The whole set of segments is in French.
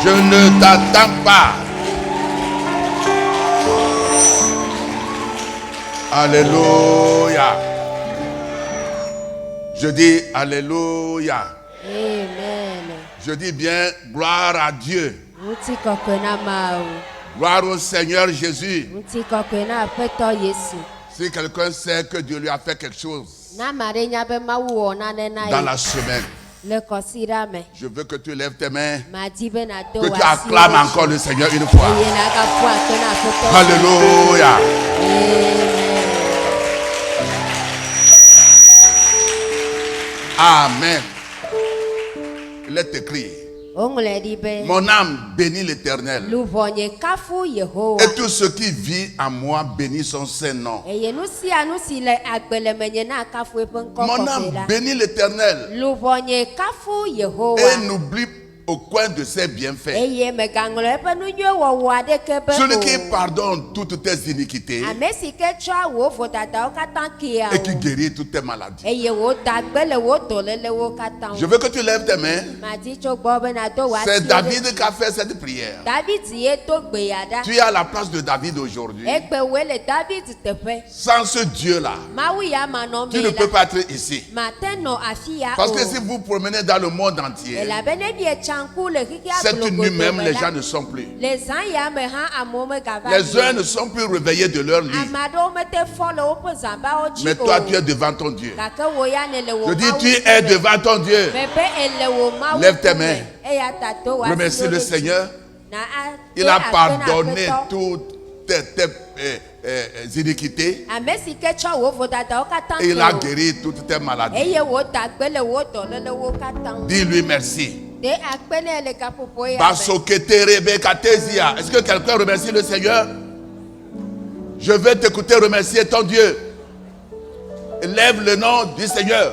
Je ne t'attends pas. Alléluia. Je dis Alléluia. Amen. Je dis bien gloire à Dieu. Gloire au Seigneur Jésus. Si quelqu'un sait que Dieu lui a fait quelque chose dans la semaine, je veux que tu lèves tes mains, que tu acclames encore le Seigneur une fois. Alléluia. Amen. Il est écrit: mon âme bénit l'Éternel, et tout ce qui vit en moi bénit son saint nom. Mon âme bénit l'Éternel et n'oublie aucun de ses bienfaits. Celui qui pardonne toutes tes iniquités et qui guérit toutes tes maladies. Je veux que tu lèves tes mains. C'est David qui a fait cette prière. Tu es à la place de David aujourd'hui. Sans ce Dieu-là, tu ne peux pas être ici. Parce que si vous promenez dans le monde entier, cette nuit même, les gens ne sont plus. Les uns ne sont plus réveillés de leur lit. Mais toi, tu es devant ton Dieu. Je dis, tu es devant ton Dieu. Lève tes mains. Remercie le Seigneur. Il a pardonné toutes tes iniquités. Et il a guéri toutes tes maladies. Dis-lui merci. Est-ce que quelqu'un remercie le Seigneur? Je vais t'écouter remercier ton Dieu. Lève le nom du Seigneur.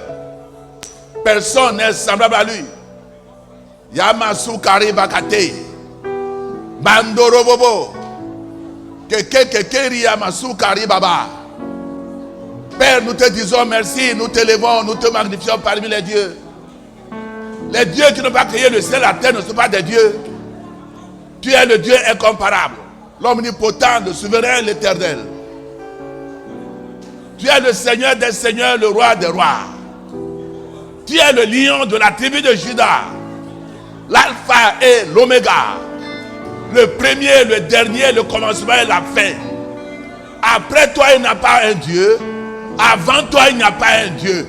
Personne n'est semblable à lui. Yamasu Karibakate Bandoro Bobo Kekeri Yamasu Karibaba. Père, nous te disons merci, nous t'élevons, nous te magnifions parmi les dieux. Les dieux qui n'ont pas créé le ciel et la terre ne sont pas des dieux. Tu es le Dieu incomparable, l'omnipotent, le souverain, l'éternel. Tu es le Seigneur des seigneurs, le roi des rois. Tu es le lion de la tribu de Juda, l'alpha et l'oméga, le premier, le dernier, le commencement et la fin. Après toi, il n'y a pas un Dieu. Avant toi, il n'y a pas un Dieu.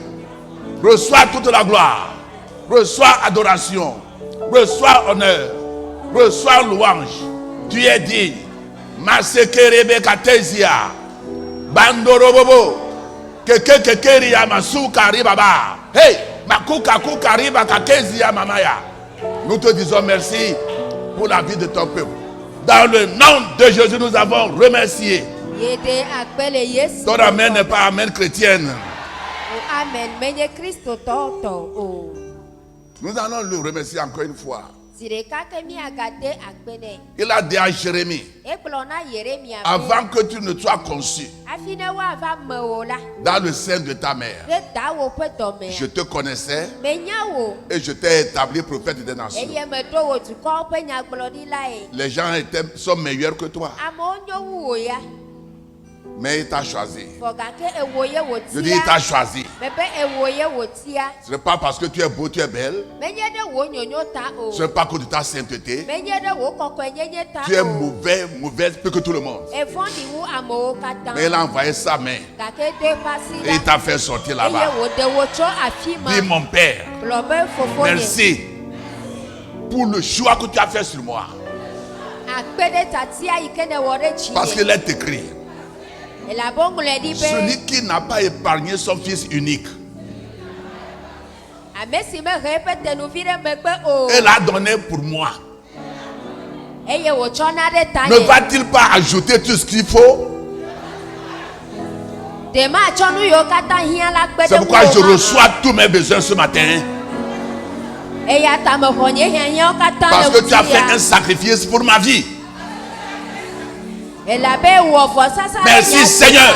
Reçois toute la gloire. Reçois adoration, reçois honneur, reçois louange. Tu es digne. Masekerebe katesia, bandorobobo, kekekekeri yamasu karibaba. Hey, makukaku kariba kakezia mamaya. Nous te disons merci pour la vie de ton peuple. Dans le nom de Jésus, nous avons remercié. Ton amen n'est pas amen chrétienne. Amen. Nous allons le remercier encore une fois. Il a dit à Jérémie, avant que tu ne sois conçu dans le sein de ta mère, je te connaissais et je t'ai établi prophète des nations. Les gens sont meilleurs que toi. Mais il t'a choisi. Je dis, il t'a choisi. Ce n'est pas parce que tu es beau, tu es belle. Ce n'est pas que de ta sainteté. Tu es mauvaise plus que tout le monde. Mais il a envoyé sa main. Et il t'a fait sortir là-bas. Dis, mon Père, merci pour le choix que tu as fait sur moi. Parce qu'il est écrit, celui qui n'a pas épargné son fils unique, elle l'a donné pour moi. Ne va-t-il pas ajouter tout ce qu'il faut? C'est pourquoi je reçois tous mes besoins ce matin. Parce que tu as fait un sacrifice pour ma vie. Merci Seigneur.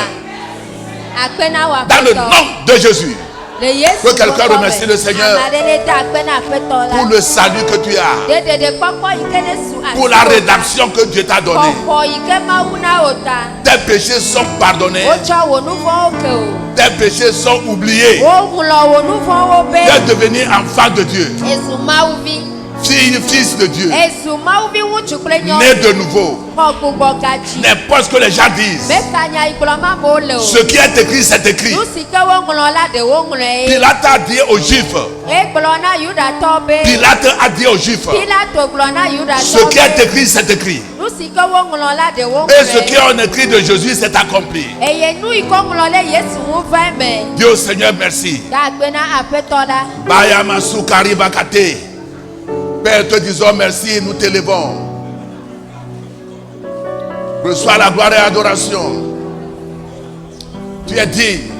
Dans le nom de Jésus. Que quelqu'un remercie le Seigneur pour le salut que tu as, pour la rédemption que Dieu t'a donnée. Tes péchés sont pardonnés, tes péchés sont oubliés. Tu es devenu enfant de Dieu, fille, fils de Dieu, né de nouveau. N'importe ce que les gens disent, ce qui est écrit, c'est écrit. Pilate a dit aux Juifs, Pilate a dit aux Juifs, ce qui est écrit, c'est écrit. Et ce qui est écrit de Jésus s'est accompli. Dieu Seigneur, merci. Bayamasu Karibakate. Père, te disons merci, nous t'élevons. Reçois la gloire et l'adoration. Tu es digne.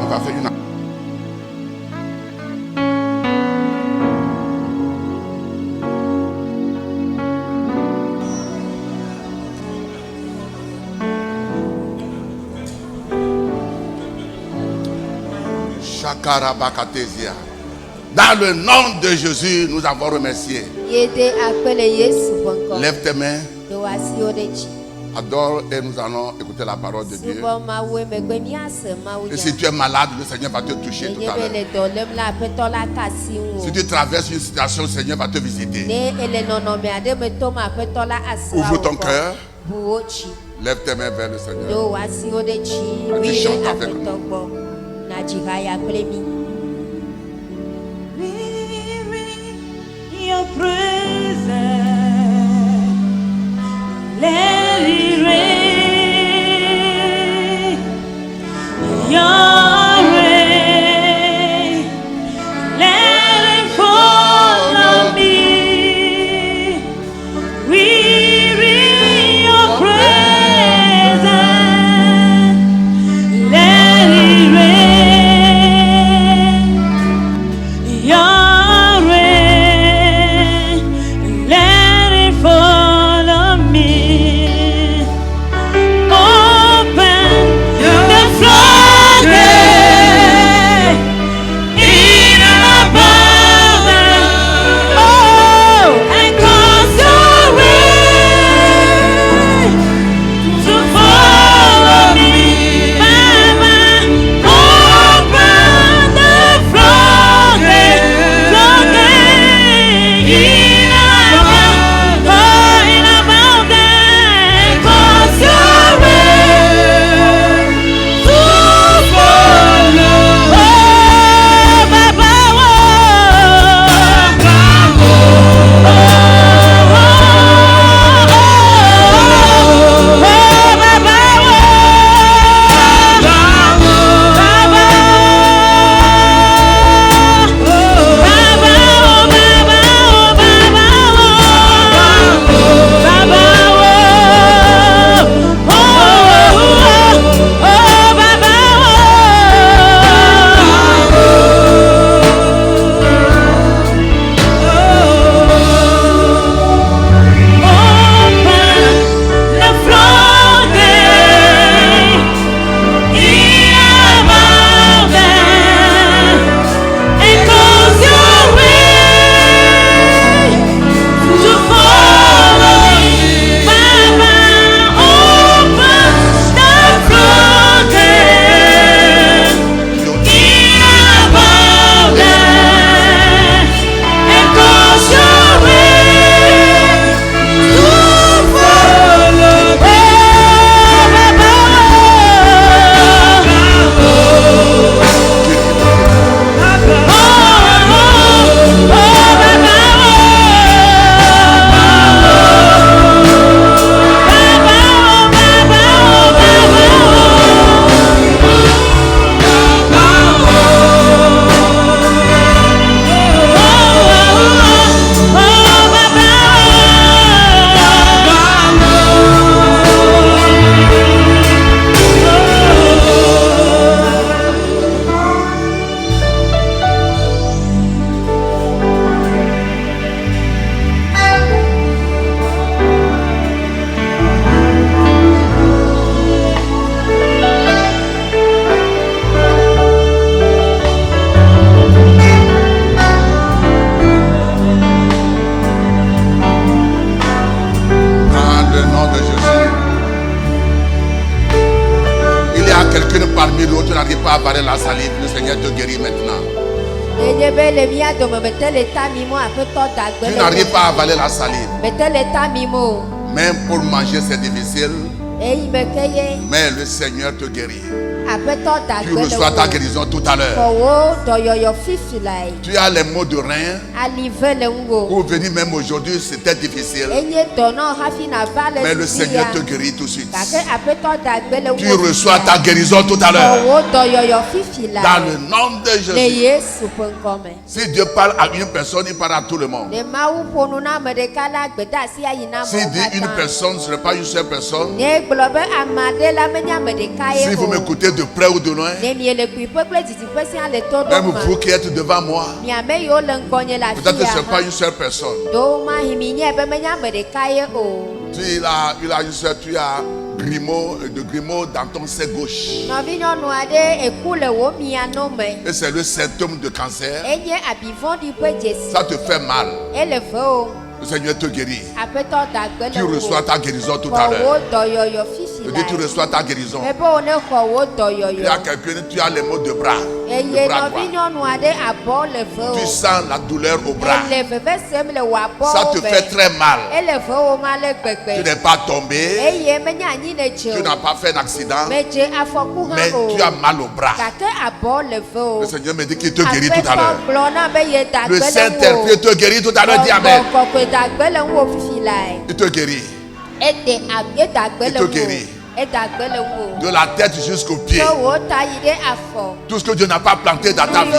On va faire une... Shakarabakatesia. Dans le nom de Jésus, nous avons remercié. Lève tes mains. Adore et nous allons écouter la parole de Dieu. Et si tu es malade, le Seigneur va te toucher tout à l'heure. Si tu traverses une situation, le Seigneur va te visiter. Ouvre ton cœur. Lève tes mains vers le Seigneur. Et tu chantes avec nous. Your presence, let it rain. Your rain, let it fall on me. We read your presence, let it rain. Tu n'arrives pas à avaler la salive. Même pour manger, c'est difficile. Mais le Seigneur te guérit. Tu reçois ta guérison tout à l'heure. Tu as les maux de rein. Pour venir même aujourd'hui, c'était difficile. Mais le Seigneur te guérit tout de suite. Tu reçois ta guérison tout à l'heure. Dans le nom de Jésus. Si Dieu parle à une personne, il parle à tout le monde. S'il dit une personne, ce n'est pas une seule personne. Si vous m'écoutez de près ou de loin, même vous qui êtes devant moi, peut-être que ce n'est pas une seule personne. Tu as Grimaud dans ton sein gauche. Et c'est le symptôme de cancer. Ça te fait mal. Le Seigneur te guérit. Tu reçois ta guérison tout à l'heure. Je dis, tu reçois ta guérison. Il y a quelqu'un, tu as les maux de bras. Tu sens la douleur au bras. Ça te fait très mal. Tu n'es pas tombé. Tu n'as pas fait d'accident. Mais tu as mal au bras. Le Seigneur me dit qu'il te guérit tout à l'heure. Le Saint-Esprit te guérit tout à l'heure. Dis Amen. Il te guérit. Il te guérit. De la tête jusqu'aux pieds. Tout ce que Dieu n'a pas planté dans ta vie,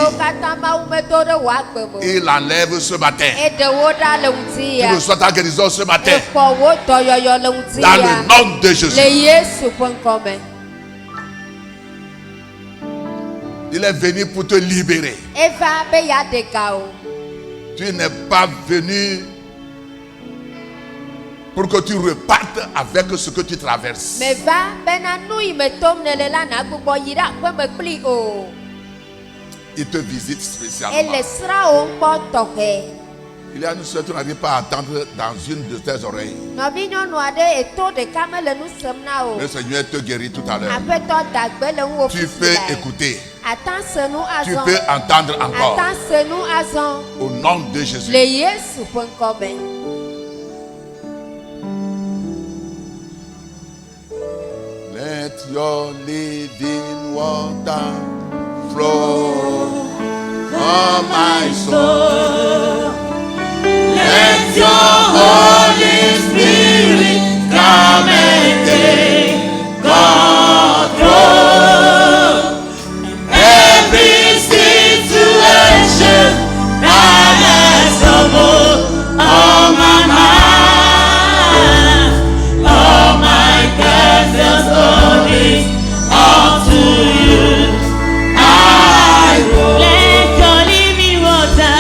il enlève ce matin. Tu reçois ta guérison ce matin. Dans le nom de Jésus. Il est venu pour te libérer. Tu n'es pas venu pour que tu repartes avec ce que tu traverses. Il te visite spécialement. Il y a une soeur, tu n'arrives pas à attendre dans une de tes oreilles. Le Seigneur te guérit tout à l'heure. Tu peux écouter. Tu peux entendre encore. Au nom de Jésus. Let your living water flow from my soul. Let your Holy Spirit come and take control. Every situation that has troubled on my mind, all my cares and stories unto you I will. Let your living water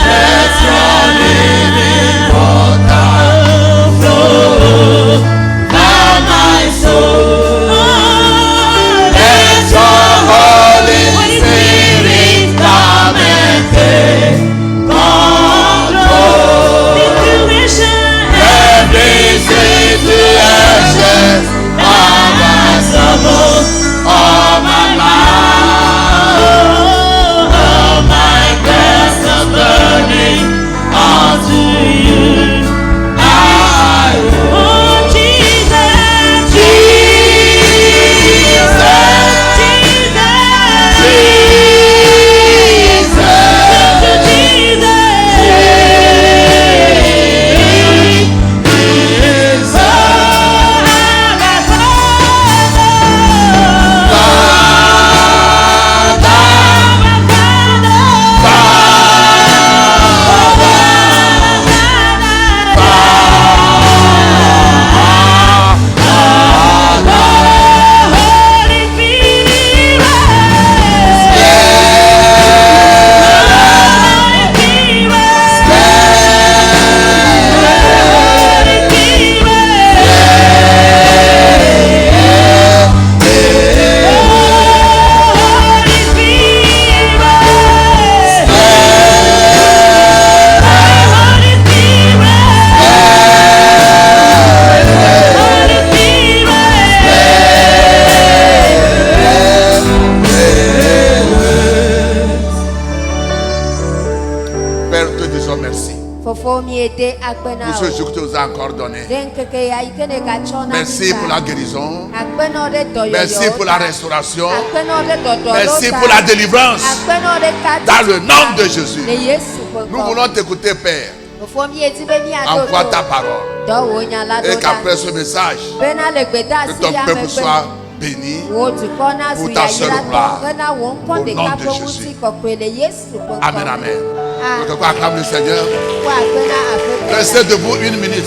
te disons merci Fofo mi ete akpena pour ce jour que tu nous as encore donné. Denkeke ya ikene ka chona. Merci pour la guérison. Akpena de doyo. Merci pour la restauration. Akpena de dodo. Merci pour la délivrance. Akpena de kati. Dans le nom de Jésus. Le Yesu Nous bonko. voulons t'écouter, Père. Fofo mi eti be mi adodo. Envoie ta parole. Do wo nya la do. Et qu'après ce message, Bena le gbeda que si ton ya peuple me soit béni. Wo tu kona Pour su ta ya seule yira gloire. to. Bena wo Au nko de nom ka de po Jésus. wuti kokwe le Yesu bonko. Amen, amen. Ah. Donc, on acclame le Seigneur. Wa akpena afeto. Restez debout 1 minute.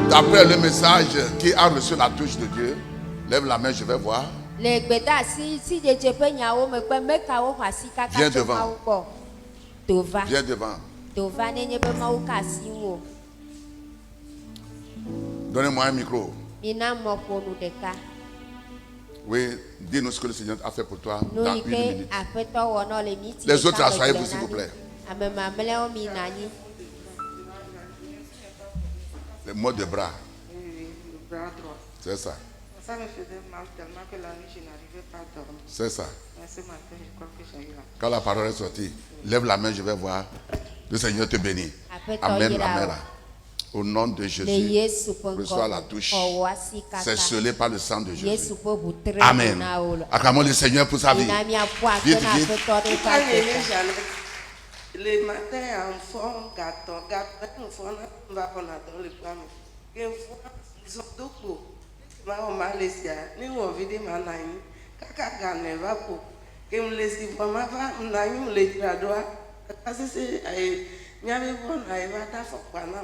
D'après le message qui a reçu la touche de Dieu, lève la main, je vais voir. Le gbeda si jeje pe nyawo me pe meka wo hasi kaka. Viens to devant. ma wo gbɔ. Tova. Viens devant. Tova nenye be ma wo kasi wo. Donnez-moi un micro. Mina mɔƒonu ɖeka. Oui, dis-nous ce que le Seigneur a fait pour toi Nu dans yi 1 ke minute. aƒetɔ wɔ nɔ le miti. Les autres, asseyez-vous, s'il vous plaît. Ame mamlɛwo mi na anyi. Les mots de bras, Le bras droit. c'est ça. Ça me faisait mal tellement que la nuit, je n'arrivais pas à dormir. C'est ça. Mais ce matin, je crois que j'ai eu la... Quand la parole est sortie, lève la main, je vais voir. Le Seigneur te bénit. Amen, amen. Au nom de Le Jésus, Yesu ƒe reçois la touche. Xɔwɔ asi kaka. C'est scellé par le sang de Jésus. Yesu ƒe ʋu tre Amen. na wo le. Acclamons le Seigneur pour sa vie. Mina miaƒo akpe Vite, na vite. aƒetɔ ɖe ƒe Quand il est aƒetɔ. jamais, le matin, en fond, gâteau, on va on a dans le poids. Que ils ont deux coups. Ma Malaysia, nous on vit des manani. Kaka gane va pour. Que me laisse voir ma femme, nani me les tradois. Parce que c'est, il y avait bon, il va ta faut pas non.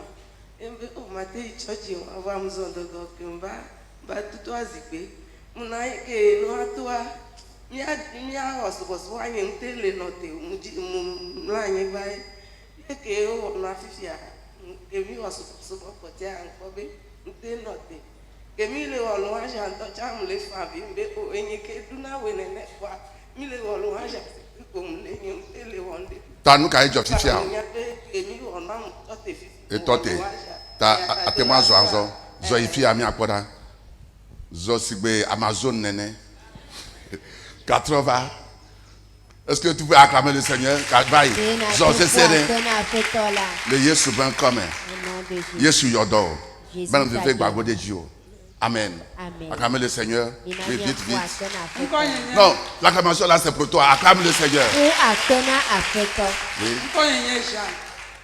Et au matin, il on va me zonder donc on va tout azipé. Mon aïe que nous à toi. Mia was wanyem tele note mlanye bai eke o na fifia kemi was so potia ankobe nte note kemi le wolo wa jan to cham le fa bi mbe o enyike duna wenene kwa mi le wolo wa jan ko mle nyem tele wonde Tanu ka ejo fifia. kemi wona mo tote fi Et toi, ta atema zo anzo. Zo ifi ami apoda. Zo sigbe Amazon nene. 80. Est-ce que tu peux acclamer le Seigneur? Vaille. Zo c'est serré. Akpe na aƒetɔ la. Le Yesu ben comme. Au nom de Jésus. Yesu yodo. Jésus Ben de t'a fait dit. bago de Dieu. Amen. Amen. Acclamer le Seigneur. Mina Vite, vite, miaƒo vite. akpe na Encore aƒetɔ. Non, l'acclamation là c'est pour toi. Acclame le Seigneur. Ƒu akpe na aƒetɔ. Oui. Nkɔ nye nye Jean,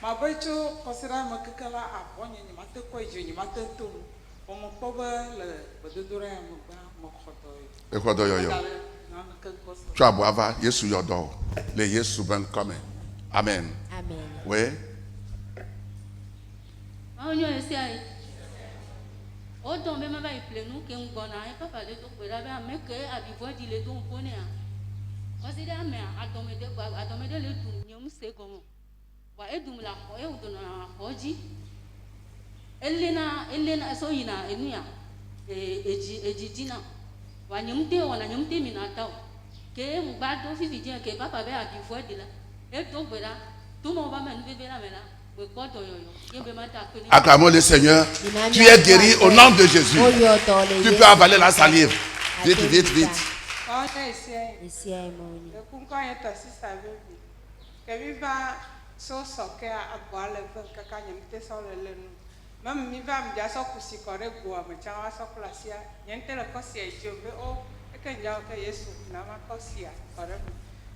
ma be tso kɔsiɖa me keke la abɔ nye nye ma te kɔ yi dzi nye ma te to nu. Wɔme kpɔ be le gbedodoɖa ya megbe me xɔ dɔ yi. Ekodo yoyo. Da le nane ke kɔsi. Tu as boava. Yesu yodo. Le Yesu ben comme. Amen. Amen. Oui. Onyo esia yi. O dɔn bɛ ma va yi ƒle nu ke ŋu gbɔna ye papa le to kpe la be ame ke avivɔ di le to ŋu nea. Ɔsi ɖe amea adɔme ɖe le dum nye ŋu se gɔme. Wa edum le axɔ ye wòdɔnɔ le axɔ dzi. Elena so yina enu ya edzi dina. Wa nye ŋu te wɔna nye ŋu te mina ta o. Ke ŋugba do fifi dzi ke papa be avivɔ di la. Edo gbe la. Tuma va me nu veve la me la. Acclamons le Seigneur. Tu es guéri au nom de Jésus. Tu peux avaler la salive. Vite, vite, vite. Ɔne esia yi. Esia yi mo nyi. Eku ŋkɔ nye tɔsisa bebi. Kebi va so sɔke agbɔ le ve kaka nye ŋute sɔ le nu. Meme mi va mi dza sɔ kusi kɔ ɖe goa me tsã wa sɔ kple asia. Nye ŋute le kɔsia dzo be o eke nya ke Yesu na ma kɔsia kɔ ɖe me.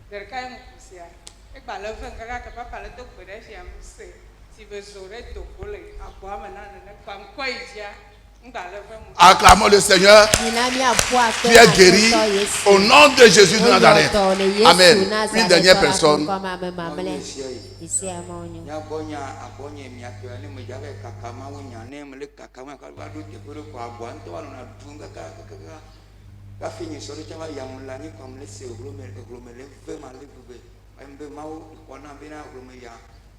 Ɖeka ye mu kusia. Egba le ve kaka ke papa le do gbe ɖe fia mu se. Si be zo ɖe dogo le agbɔa me na nene kpa ŋkɔ yi dzia. Acclamons le Seigneur. Tu es guéri au nom de Jésus de Nazareth. Amen. Une dernière personne.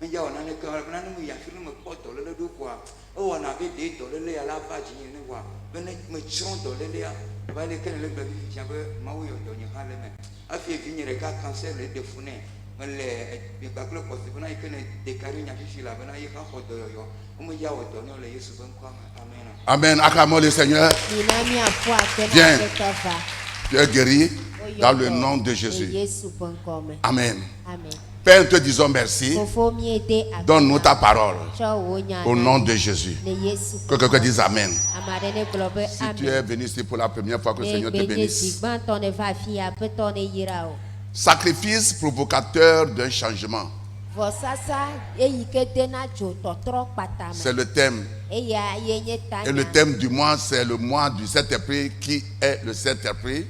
Menja wana ne kala bana mu ya filu me poto le do kwa o wana be de to le ya la va ji ne wa bene me chron to le ya ba le ken le gba bi ja be ma wo yo to ni ha le me afi vi ni re ka cancer le de fune me le bi ba klo ko si bana ken de kari nya fi la bana yi ka ho do yo o me ja wo to no le Yesu ben kwa amen. Amen. Acclamons le Seigneur. Viens. Tu es guéri dans le nom de Jésus. Amen. Amen. Père, nous te disons merci. Fofo mi ede Donne-nous ta parole. Cho wo nya Au nom de Jésus. ne Yesu. Que quelqu'un dise Amen. Amare ne glo be Si tu es venu ici pour la première fois, que le Seigneur te bénisse. Gban ton ne va fi a pe ton ne yira o. Sacrifice provocateur d'un changement. Vo sasa eyi ke de na jo totro patama. C'est le thème. Eya yenye tanya. Et le thème du mois, c'est le mois du Saint-Esprit. Qui est le Saint-Esprit?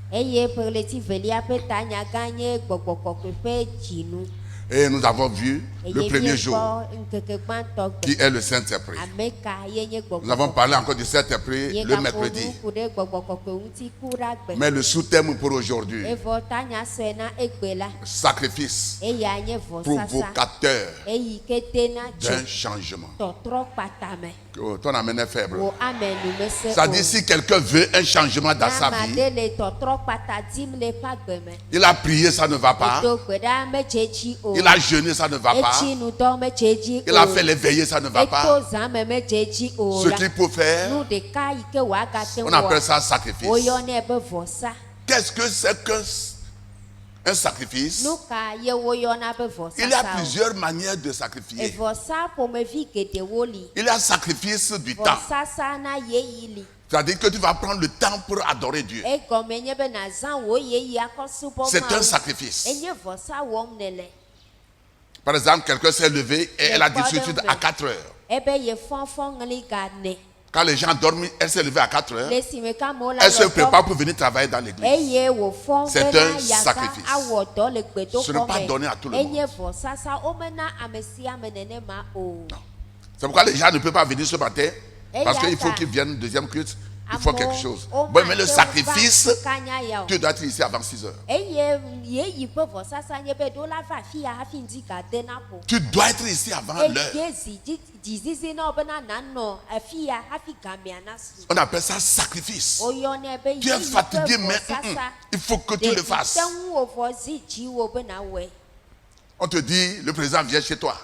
Eye pour le ti velia pe tanya gagné gbogbo ko pe jinu. Et nous avons vu le premier jour, qui est le Saint-Esprit. Nous avons parlé encore du Saint-Esprit le mercredi. Mais le sous-thème pour aujourd'hui, sacrifice provocateur d'un changement. Ton amen est faible. Ça dit, si quelqu'un veut un changement dans sa vie, il a prié, ça ne va pas. Il a jeûné, ça ne va pas. Il a fait les veillées, ça ne va pas. Ce qu'il peut faire, on appelle ça sacrifice. Qu'est-ce que c'est qu'un sacrifice? Il y a plusieurs manières de sacrifier. Il y a sacrifice du temps. C'est-à-dire que tu vas prendre le temps pour adorer Dieu. C'est un sacrifice. Par exemple, quelqu'un s'est levé et elle a dit tout de suite à 4 heures. Quand les gens dorment, elle s'est levée à 4 heures. Elle se prépare pour venir travailler dans l'église. C'est un sacrifice. Ce n'est pas donné à tout le monde. Non. C'est pourquoi les gens ne peuvent pas venir ce matin. Parce qu'il faut qu'ils viennent deuxième culte. Il faut quelque chose. Bon, mais le sacrifice, tu dois être ici avant 6 heures. Tu dois être ici avant l'heure. On appelle ça sacrifice. Tu es fatigué, mais il faut que tu le fasses. On te dit, le président vient chez toi.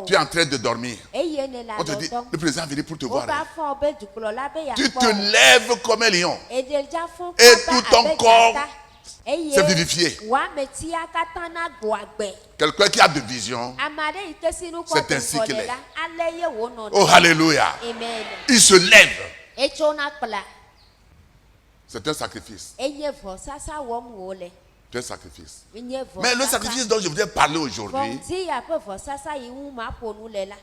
Tu es en train de dormir. On te dit, le président vient pour te voir. Tu te lèves comme un lion. Et tout ton corps s'est vivifié. Quelqu'un qui a de vision, c'est ainsi qu'il est. Oh, alléluia. Il se lève. C'est un sacrifice. C'est un sacrifice. Mais le sacrifice dont je voudrais parler aujourd'hui,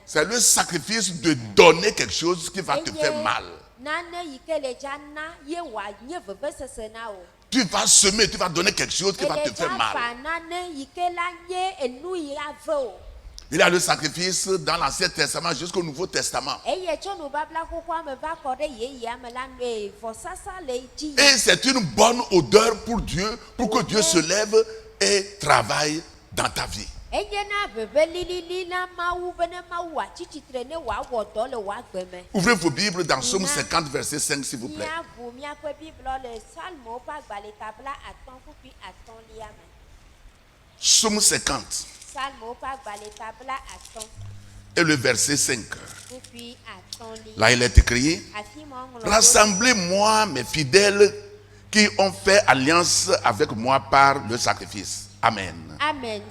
c'est le sacrifice de donner quelque chose qui va te faire mal. Tu vas semer, tu vas donner quelque chose qui va te faire mal. Il y a le sacrifice dans l'Ancien Testament jusqu'au Nouveau Testament. Et c'est une bonne odeur pour Dieu, pour que Dieu se lève et travaille dans ta vie. Ouvrez vos Bibles dans Psaume 50, verset 5, s'il vous plaît. Psaume 50. Et le verset 5. Là, il est écrit: rassemblez-moi mes fidèles qui ont fait alliance avec moi par le sacrifice. Amen. Amen.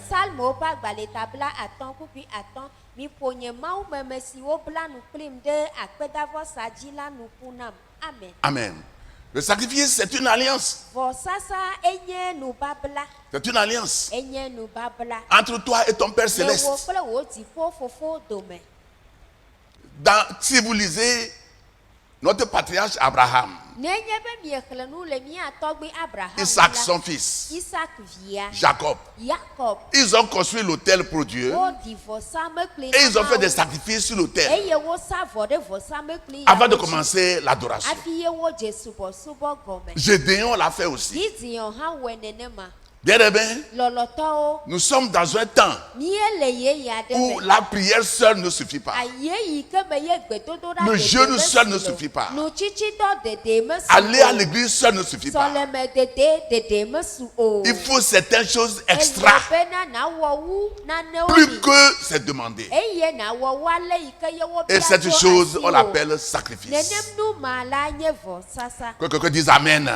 Amen. Le sacrifice, c'est une alliance. C'est une alliance entre toi et ton Père Céleste. Si vous lisez notre patriarche Abraham, Isaac son fils, Jacob, ils ont construit l'autel pour Dieu et ils ont fait des sacrifices sur l'autel avant de commencer l'adoration. Gédéon l'a fait aussi. Bien aimé, nous sommes dans un temps où la prière seule ne suffit pas. Le jeûne seul ne suffit pas. Aller à l'église seul ne suffit pas. Il faut certaines choses extra. Plus que c'est demandé. Et cette chose, on l'appelle sacrifice. Que quelqu'un dise Amen.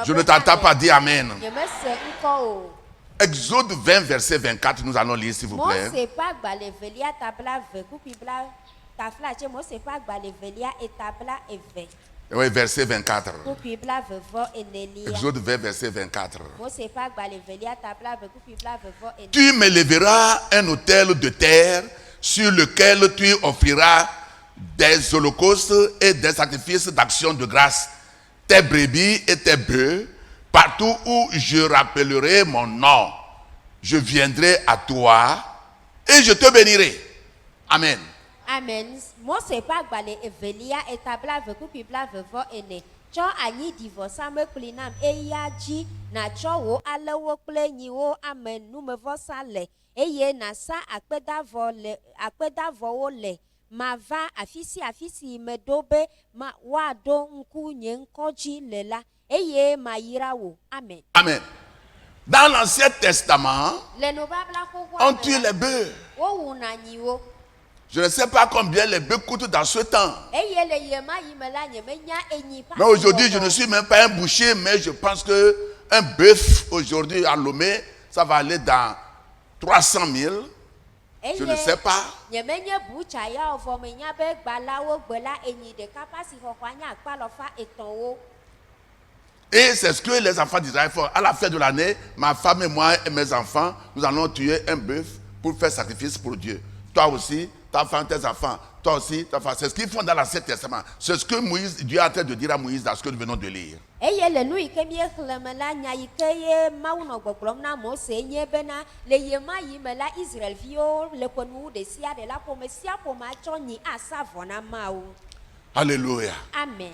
Je ne t'entends pas dire Amen. Exode 20, verset 24, nous allons lire s'il vous plaît. Mose pas gbale velia tabla ve kupi bla tafla che Mose pas gbale velia et tabla eve. Oui, verset 24. Kupi bla ve vo enelia. Exode 20, verset 24. Mose pas gbale velia tabla ve kupi bla ve vo enelia. Tu me lèveras un autel de terre sur lequel tu offriras des holocaustes et des sacrifices d'action de grâce, tes brebis et tes bœufs, partout où je rappellerai mon nom. Je viendrai à toi et je te bénirai. Amen. Amen. Mose pas gbale velia et tabla ve kupi bla ve vo ene. Cho anyi divorce me klinam eya ji na cho wo alewo kple nyiwo amen nu me vo sale. Eye na sa akpedavo wo le ma va afisi me dobe ma wa do nku nye nkoji le la eye ma yira wo. Amen. Amen. Dans l'Ancien Testament, Le no babla ko on tue les bœufs. wo wu na nyiwo. Je ne sais pas combien les bœufs coûtent dans ce temps. Eye le yema yimela nye menya enyi pa. Mais aujourd'hui, je ne suis même pas un boucher, mais je pense qu'un bœuf aujourd'hui à Lomé, ça va aller dans 300 000. Je ne sais pas. Nyemenye bucha ya ovo menya be gbalawo gbela enyi de kapasi hokwanya akpalofa etonwo. Et c'est ce que les enfants d'Israël font. À la fin de l'année, ma femme et moi et mes enfants, nous allons tuer un bœuf pour faire sacrifice pour Dieu. Toi aussi, ta femme, tes enfants, toi aussi, ta femme. C'est ce qu'ils font dans l'Ancien Testament. C'est ce que Dieu est en train de dire à Moïse dans ce que nous venons de lire. Eye le nu ike mi khlemela nya ike ye mawu no gbogbrom na Mose nye bena le yema yimela Israel vio le ponu de sia de la pomesia poma chonyi asavo na mawu. Alléluia. Amen.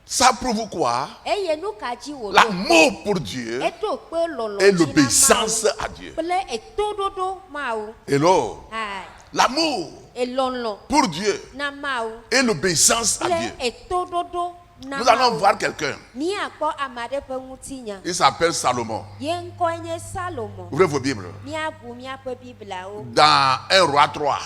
Ça prouve quoi? Eye nu kaji wo. L'amour pour Dieu Eto pe lolo. et l'obéissance à Dieu. Ple etododo mawu. Hello. Ai. L'amour Elonlo pour Dieu na mawu. et l'obéissance à Ple Dieu. etododo na Nous allons mawu. voir quelqu'un. Ni akpo amade pe ngutinya. Il s'appelle Salomon. Yen konye Salomon. Ouvrez vos Bibles. Mi abu mi akpo Biblia o. Dans 1 Roi 3,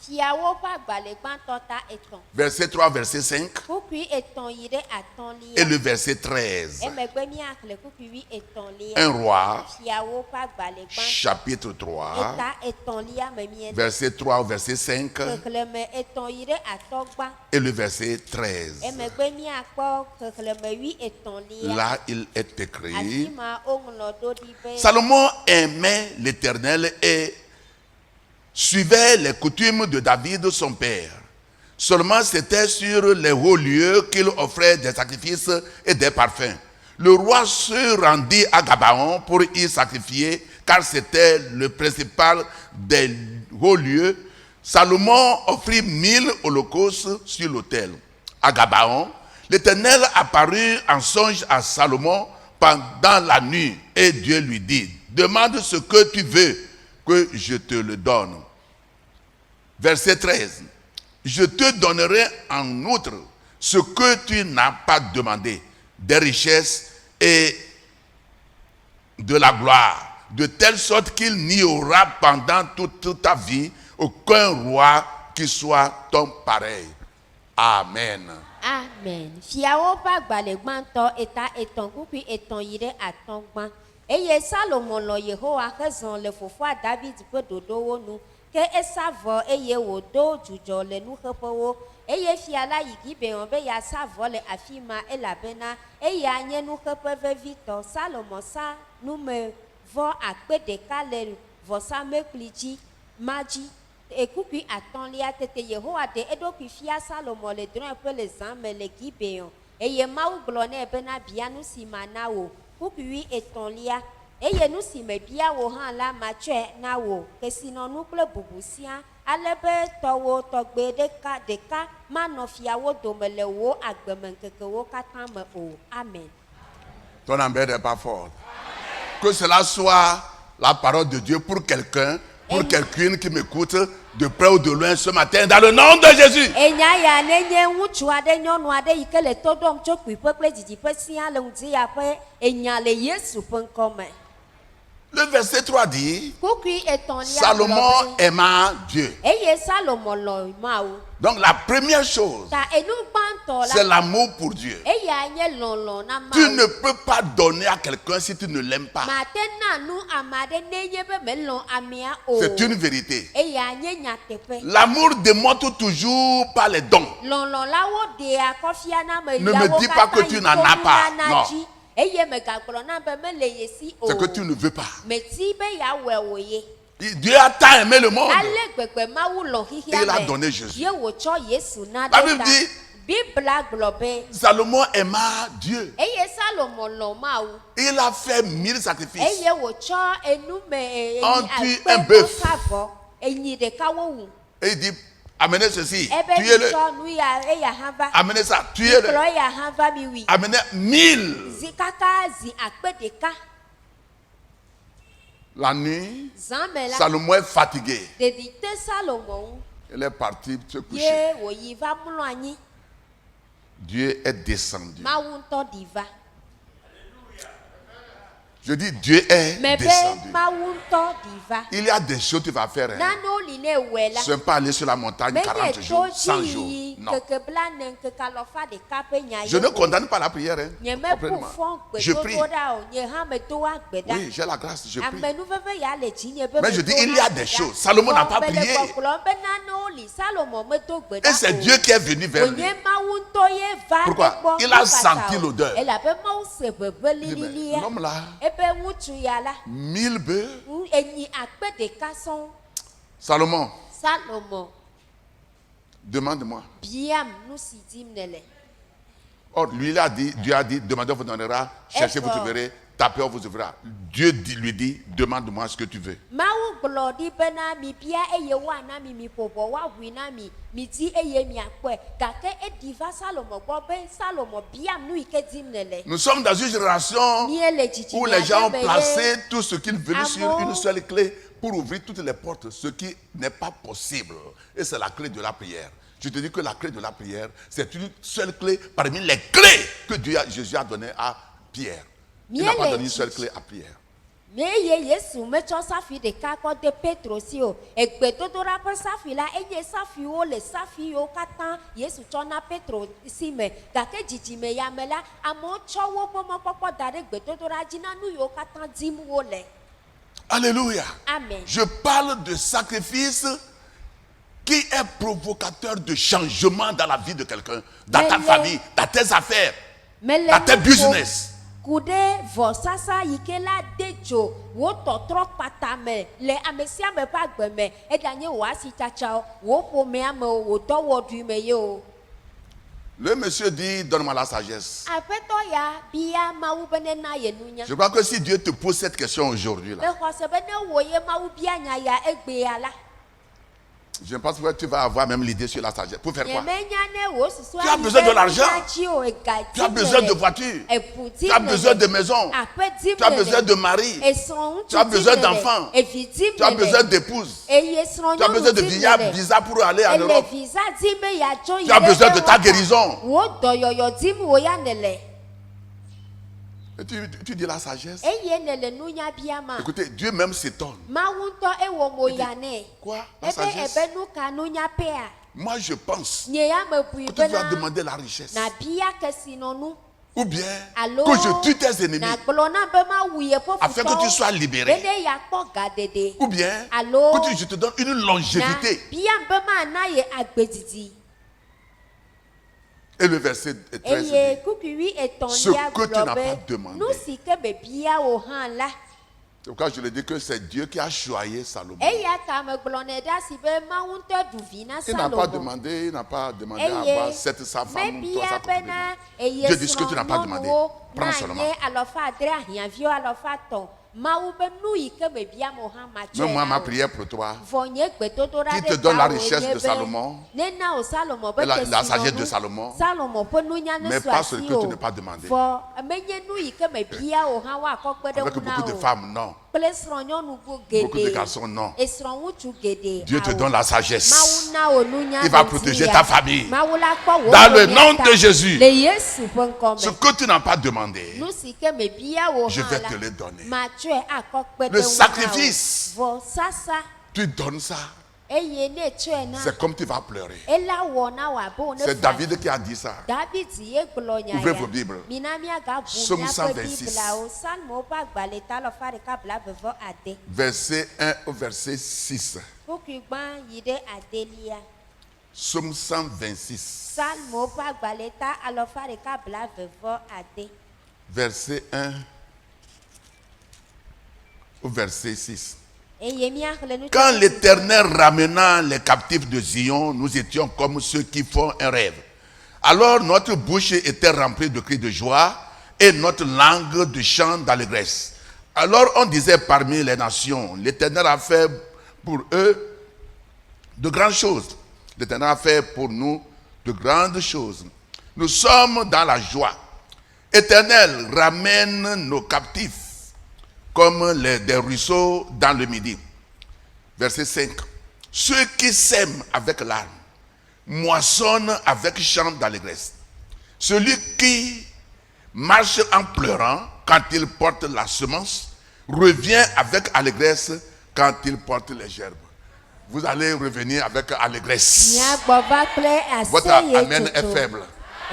Fiawo pa gbale gbanto ta eton. verset 3, verset 5 Kupi eton yide aton et liya. le verset 13. Emegbe mi akle kupi wi eton liya. 1 Roi, Fiawo pa gbale gbanto. chapitre 3, Eta eton liya me mi ene. verset 3 au verset 5 Kekle me eton yide atogba. et le verset 13. Emegbe mi akpo kekle me wi eton liya. Là, il est écrit, Asima onglo do di be. Salomon aimait l'Éternel et suivait les coutumes de David son père. Seulement c'était sur les hauts lieux qu'il offrait des sacrifices et des parfums. Le roi se rendit à Gabaon pour y sacrifier, car c'était le principal des hauts lieux. Salomon offrit 1000 holocaustes sur l'autel. À Gabaon, l'Éternel apparut en songe à Salomon pendant la nuit, et Dieu lui dit, demande ce que tu veux, que je te le donne. Verset 13. Je te donnerai en outre ce que tu n'as pas demandé, des richesses et de la gloire, de telle sorte qu'il n'y aura pendant toute ta vie aucun roi qui soit ton pareil. Amen. Amen. Fiawo pa gbale gbanto eta eton kupi eton yide aton gban. Eye Salomon lo Yehowa kezon le fofo David pe dodo wo nu. Ke esavo eye wo do jujo le nu hepewo. Eye fiala yigi be on be ya savo le afima elabena eye anye nu hepe vevito Salomon sa nu me vo akpedeka le vo sa mekliji maji. Ekupi atonlia tete Yehowa de edoki fia Salomon le dron pe le zame le gibeon. Eye mawu glone bena bianu si manawo. Kupi wi etonlia. Eye nu si me bia wo han la matche na wo. Kesino nu kle bubusia. Alebe towo togbe deka manofia wo domele wo agbemenkeke wo katame o. Amen. Ton amen n'est pas fort. Que cela soit la parole de Dieu pour quelqu'un, pour quelqu'une qui m'écoute de près ou de loin ce matin, dans le nom de Jésus. Enya ya nenye ŋutsu aɖe nyɔnu aɖe yi ke le to ɖom tso kpuiƒe kple didiƒe sia le ŋdi ya ƒe enya le Yesu ƒe ŋkɔ me. Le verset 3 dit, Kukui etonlia Salomon aima Dieu. Eye Salomon lo mawu. Donc la première chose, Ta enu gbanto c'est la. l'amour pour Dieu. Eye anye lon na Tu mawu. ne peux pas donner à quelqu'un si tu ne l'aimes pas. Matena nu amade neye be melon amia o. C'est une vérité. Eye anye nyatepe. L'amour démontre toujours par les dons. Lon la wo de akofia na me Ne me dis pas que tu n'en as pas. Non. Eye me gaglo na be me le yesi o. C'est que tu ne veux pas. Me ti be ya wewoye. Dieu a tant aimé le monde. Ale gbegbe mawu lon hihia. Et il a donné Jésus. Ye wo cho Yesu na La Bible dit, Bibla globe. Salomon aima Dieu. Eye Salomon lo mawu. Il a fait 1000 sacrifices. Eye wo cho enu me On tue un bœuf. Enyi de ka wo wu. Et il dit, amenez ceci, Ebe tuez-le. cho nu ya eya hava. Amenez ça, tuez-le. Klo ya hava mi wi. Amenez 1000. Zikaka zi akpedeka. La nuit, Zamela. Salomon est fatigué. Dedite Salomon. Il est parti se coucher. Ye wo yi va mlo anyi. Dieu est descendu. Mawu nto diva. Je dis, Dieu est Mebe descendu. mawu nto diva. Il y a des choses que tu vas faire. Hein. Nano li ne wela. Ce n'est pas aller sur la montagne 40 jours, 100 jours. Non. Je ne condamne pas la prière. Hein. Comprenez-moi. Je prie. Oui, j'ai la grâce, je prie. Mais je dis, il y a des choses. Salomon n'a pas prié. Et c'est Dieu qui est venu vers lui. Pourquoi? Il a senti l'odeur. L'homme là, 1000 bœufs. Salomon, demande-moi. Or, lui, il a dit, Dieu a dit, demandez, on vous donnera, cherchez, vous trouverez, tapez, on vous ouvrira. Dieu lui dit, demande-moi ce que tu veux. Nous sommes dans une génération où les gens ont placé tout ce qu'ils veulent sur une seule clé pour ouvrir toutes les portes, ce qui n'est pas possible. Et c'est la clé de la prière. Je te dis que la clé de la prière, c'est une seule clé parmi les clés que Jésus a données à Pierre. Il n'a pas donné une seule clé à Pierre. Alléluia. Amen. Je parle de sacrifice qui est provocateur de changement dans la vie de quelqu'un, dans ta famille, dans tes affaires, dans tes business. Kude vosasa yikela dejo wo totro patame le amesia me pa gbeme e danye wo asitacha wo pome ame wo do wodu me yo. Le monsieur dit, donne-moi la sagesse. Apeto ya bia mawu bene na ye nunya. Je crois que si Dieu te pose cette question aujourd'hui là, Me khose bene wo ye mawu bia nya ya egbe ya la. je pense que tu vas avoir même l'idée sur la sagesse. Pour faire quoi? Tu as besoin de l'argent. Tu as besoin de voitures. Tu as besoin de maisons. Tu as besoin de mari. Tu as besoin d'enfants. Tu as besoin d'épouses. Tu as besoin de visa pour aller en Europe. Tu as besoin de ta guérison. Et tu dis la sagesse. Écoutez, Dieu même s'étonne. Quoi? La sagesse? Moi je pense que tu dois demander la richesse. Ou bien que je tue tes ennemis afin que tu sois libéré. Ou bien que je te donne une longévité. Et le verset 13 dit, ce que tu n'as pas demandé. C'est pourquoi je le dis que c'est Dieu qui a choisi Salomon. Il n'a pas demandé à avoir 700 femmes. Dieu dit ce que tu n'as pas demandé. Prends seulement. Même moi, ma prière pour toi, qui te donne la richesse de Salomon, et la sagesse de Salomon, mais pas ce que tu n'as pas demandé. Avec beaucoup de femmes, non. kple srɔ̃nyɔnu Beaucoup de garçons, non. esrɔ̃ŋutsu geɖe. Dieu te donne la sagesse. Mawu na wo nunya Il va ɖe protéger ŋuti ta ya. famille. Mawu la kpɔ wo Dans le ƒomea nom ta. de Jésus. Le Yesu ƒe ŋkɔme. Ce que tu n'as pas demandé, Nu si ke mebia wo je hã vais la, te le donner. matsɔe akɔ kpe Le ɖe ŋu sacrifice. na wo. Vɔ sasa Tu donnes ça, eye ne tsɔe na c'est comme tu vas pleurer. ela wɔ na wo abe wo ne C'est fa- David qui a dit ça. David ye gblɔ nya Ouvrez ya. vos Bibles. Mina miagabu Psaume miaƒe 126. Bibliawo. Salmo ƒe agbalẽ ta lɔfa ɖeka blaeve ade. Verset 1 au verset 6. Kukui gbã yi ɖe adelia. Psaume 126. Salmo ƒe agbalẽ ta alɔfa ɖeka blaeve ade. Verset 1 au verset 6. Eye miaxlẽ nu Quand l'Éternel ramena les captifs de Zion, nous étions comme ceux qui font un rêve. Alors notre bouche était remplie de cris de joie et notre langue de chants d'allégresse. Alors on disait parmi les nations, l'Éternel a fait pour eux de grandes choses. L'Éternel a fait pour nous de grandes choses. Nous sommes dans la joie. Éternel, ramène nos captifs comme des ruisseaux dans le midi. Verset 5. Ceux qui sèment avec larmes moissonnent avec chant d'allégresse. Celui qui marche en pleurant quand il porte la semence revient avec allégresse quand il porte les gerbes. Vous allez revenir avec allégresse. miagbɔ va kple Votre aseye amen est tsotso. faible.